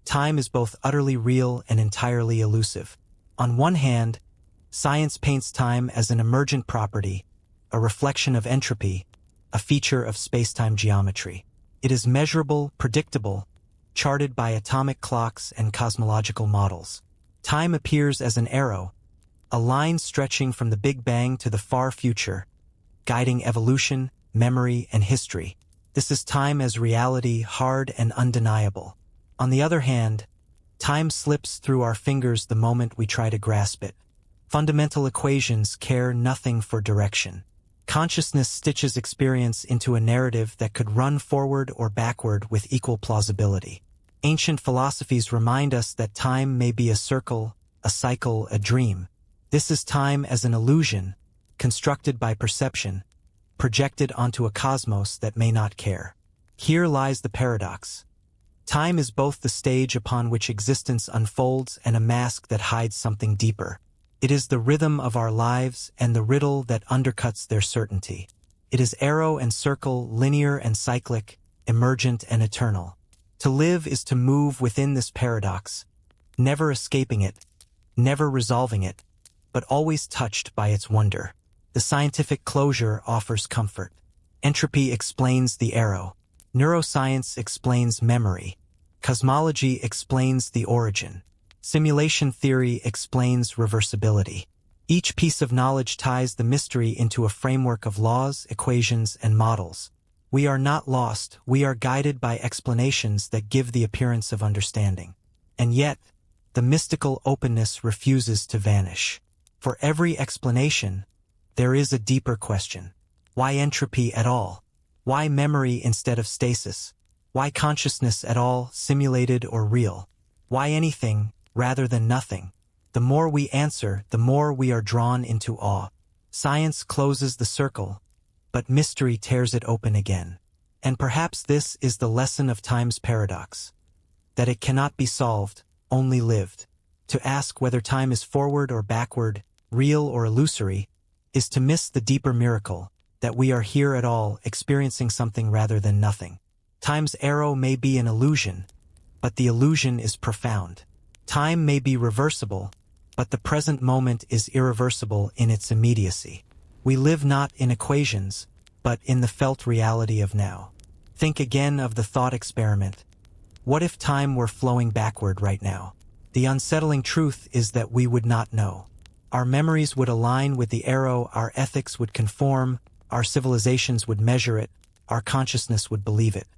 Time is both utterly real and entirely elusive. On one hand, science paints time as an emergent property, a reflection of entropy, a feature of space-time geometry. It is measurable, predictable, charted by atomic clocks and cosmological models. Time appears as an arrow, a line stretching from the Big Bang to the far future, guiding evolution, memory, and history. This is time as reality, hard and undeniable. On the other hand, time slips through our fingers the moment we try to grasp it. Fundamental equations care nothing for direction. Consciousness stitches experience into a narrative that could run forward or backward with equal plausibility. Ancient philosophies remind us that time may be a circle, a cycle, a dream. This is time as an illusion, constructed by perception, projected onto a cosmos that may not care. Here lies the paradox. Time is both the stage upon which existence unfolds and a mask that hides something deeper. It is the rhythm of our lives and the riddle that undercuts their certainty. It is arrow and circle, linear and cyclic, emergent and eternal. To live is to move within this paradox, never escaping it, never resolving it, but always touched by its wonder. The scientific closure offers comfort. Entropy explains the arrow. Neuroscience explains memory. Cosmology explains the origin. Simulation theory explains reversibility. Each piece of knowledge ties the mystery into a framework of laws, equations, and models. We are not lost, we are guided by explanations that give the appearance of understanding. And yet, the mystical openness refuses to vanish. For every explanation, there is a deeper question. Why entropy at all? Why memory instead of stasis? Why consciousness at all, simulated or real? Why anything rather than nothing? The more we answer, the more we are drawn into awe. Science closes the circle, but mystery tears it open again. And perhaps this is the lesson of time's paradox, that it cannot be solved, only lived. To ask whether time is forward or backward, real or illusory, is to miss the deeper miracle, that we are here at all, experiencing something rather than nothing. Time's arrow may be an illusion, but the illusion is profound. Time may be reversible, but the present moment is irreversible in its immediacy. We live not in equations, but in the felt reality of now. Think again of the thought experiment. What if time were flowing backward right now? The unsettling truth is that we would not know. Our memories would align with the arrow, our ethics would conform, our civilizations would measure it, our consciousness would believe it.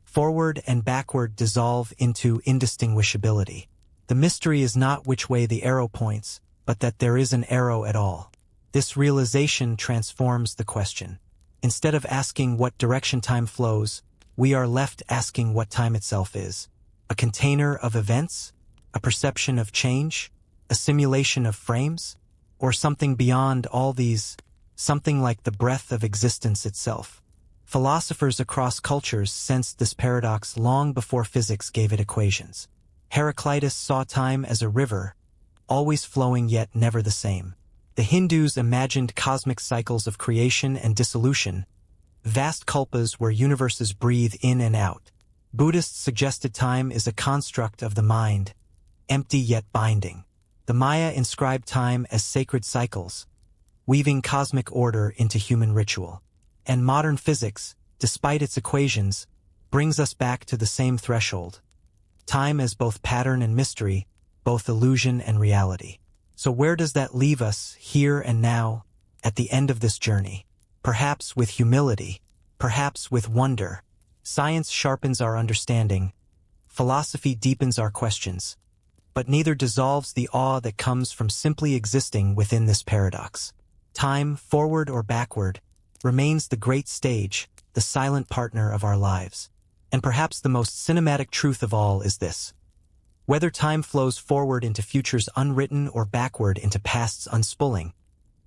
Forward and backward dissolve into indistinguishability. The mystery is not which way the arrow points, but that there is an arrow at all. This realization transforms the question. Instead of asking what direction time flows, we are left asking what time itself is. A container of events? A perception of change? A simulation of frames? Or something beyond all these, something like the breath of existence itself? Philosophers across cultures sensed this paradox long before physics gave it equations. Heraclitus saw time as a river, always flowing yet never the same. The Hindus imagined cosmic cycles of creation and dissolution, vast kalpas where universes breathe in and out. Buddhists suggested time is a construct of the mind, empty yet binding. The Maya inscribed time as sacred cycles, weaving cosmic order into human ritual. And modern physics, despite its equations, brings us back to the same threshold. Time as both pattern and mystery, both illusion and reality. So where does that leave us, here and now, at the end of this journey? Perhaps with humility, perhaps with wonder. Science sharpens our understanding, philosophy deepens our questions, but neither dissolves the awe that comes from simply existing within this paradox. Time, forward or backward, remains the great stage, the silent partner of our lives. And perhaps the most cinematic truth of all is this. Whether time flows forward into futures unwritten or backward into pasts unspooling,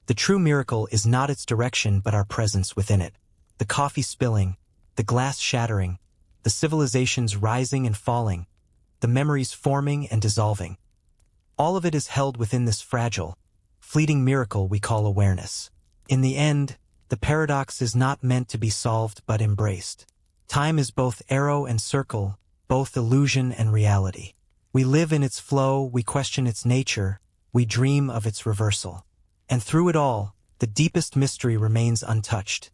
the true miracle is not its direction but our presence within it. The coffee spilling, the glass shattering, the civilizations rising and falling, the memories forming and dissolving. All of it is held within this fragile, fleeting miracle we call awareness. In the end, the paradox is not meant to be solved but embraced. Time is both arrow and circle, both illusion and reality. We live in its flow, we question its nature, we dream of its reversal. And through it all, the deepest mystery remains untouched.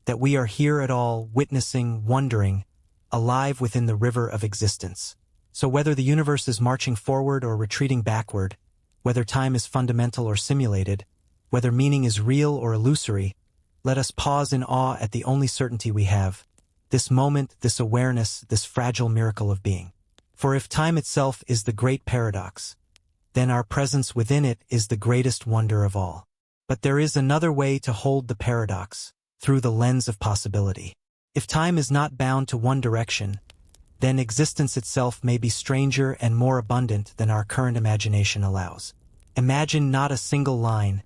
That we are here at all, witnessing, wondering, alive within the river of existence. So whether the universe is marching forward or retreating backward, whether time is fundamental or simulated, whether meaning is real or illusory, let us pause in awe at the only certainty we have, this moment, this awareness, this fragile miracle of being. For if time itself is the great paradox, then our presence within it is the greatest wonder of all. But there is another way to hold the paradox, through the lens of possibility. If time is not bound to one direction, then existence itself may be stranger and more abundant than our current imagination allows. Imagine not a single line,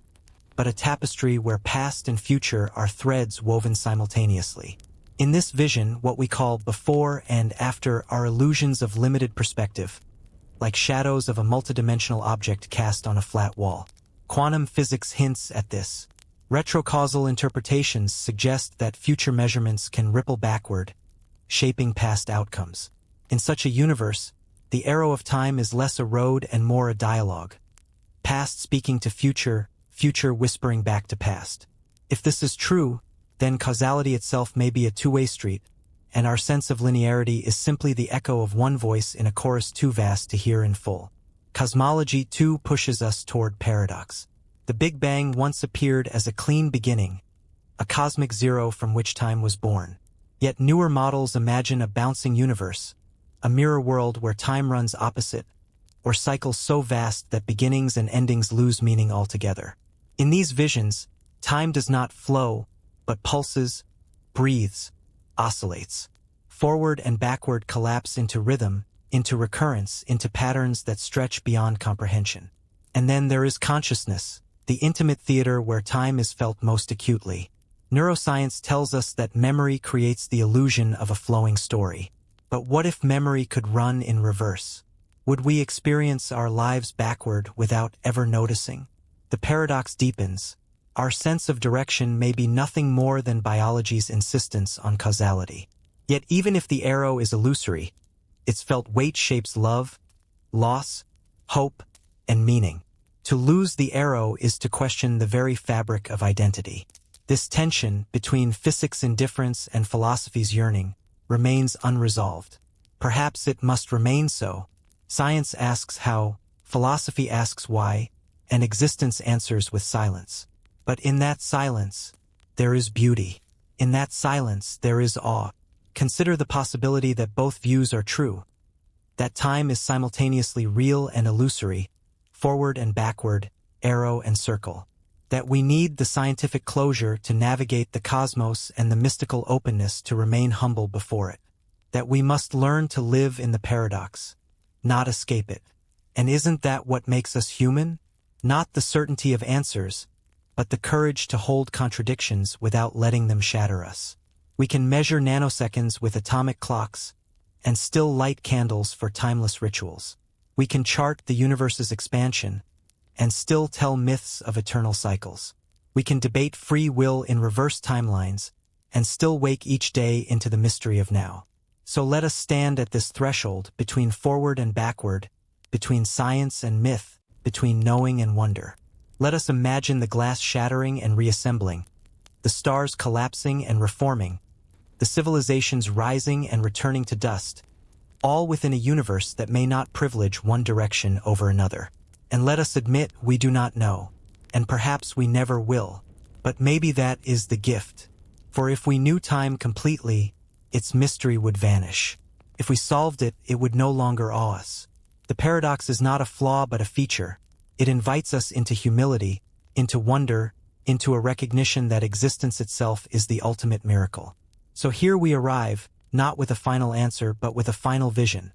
but a tapestry where past and future are threads woven simultaneously. In this vision, what we call before and after are illusions of limited perspective, like shadows of a multidimensional object cast on a flat wall. Quantum physics hints at this. Retrocausal interpretations suggest that future measurements can ripple backward, shaping past outcomes. In such a universe, the arrow of time is less a road and more a dialogue. Past speaking to future, future whispering back to past. If this is true, then causality itself may be a two-way street, and our sense of linearity is simply the echo of one voice in a chorus too vast to hear in full. Cosmology, too, pushes us toward paradox. The Big Bang once appeared as a clean beginning, a cosmic zero from which time was born. Yet newer models imagine a bouncing universe, a mirror world where time runs opposite, or cycles so vast that beginnings and endings lose meaning altogether. In these visions, time does not flow, but pulses, breathes, oscillates. Forward and backward collapse into rhythm, into recurrence, into patterns that stretch beyond comprehension. And then there is consciousness, the intimate theater where time is felt most acutely. Neuroscience tells us that memory creates the illusion of a flowing story. But what if memory could run in reverse? Would we experience our lives backward without ever noticing? The paradox deepens. Our sense of direction may be nothing more than biology's insistence on causality. Yet even if the arrow is illusory, its felt weight shapes love, loss, hope, and meaning. To lose the arrow is to question the very fabric of identity. This tension between physics' indifference and philosophy's yearning remains unresolved. Perhaps it must remain so. Science asks how, philosophy asks why, and existence answers with silence. But in that silence, there is beauty. In that silence, there is awe. Consider the possibility that both views are true. That time is simultaneously real and illusory, forward and backward, arrow and circle. That we need the scientific closure to navigate the cosmos and the mystical openness to remain humble before it. That we must learn to live in the paradox, not escape it. And isn't that what makes us human? Not the certainty of answers, but the courage to hold contradictions without letting them shatter us. We can measure nanoseconds with atomic clocks and still light candles for timeless rituals. We can chart the universe's expansion and still tell myths of eternal cycles. We can debate free will in reverse timelines and still wake each day into the mystery of now. So let us stand at this threshold between forward and backward, between science and myth, between knowing and wonder. Let us imagine the glass shattering and reassembling, the stars collapsing and reforming, the civilizations rising and returning to dust, all within a universe that may not privilege one direction over another. And let us admit we do not know, and perhaps we never will, but maybe that is the gift. For if we knew time completely, its mystery would vanish. If we solved it, it would no longer awe us. The paradox is not a flaw but a feature. It invites us into humility, into wonder, into a recognition that existence itself is the ultimate miracle. So here we arrive, not with a final answer but with a final vision.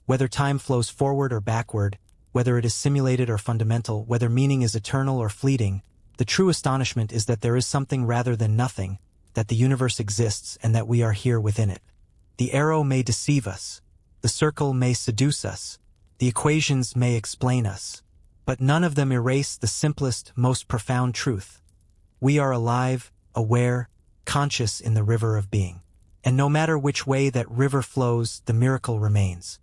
Whether time flows forward or backward, whether it is simulated or fundamental, whether meaning is eternal or fleeting, the true astonishment is that there is something rather than nothing, that the universe exists and that we are here within it. The arrow may deceive us, the circle may seduce us, the equations may explain us, but none of them erase the simplest, most profound truth. We are alive, aware, conscious in the river of being. And no matter which way that river flows, the miracle remains.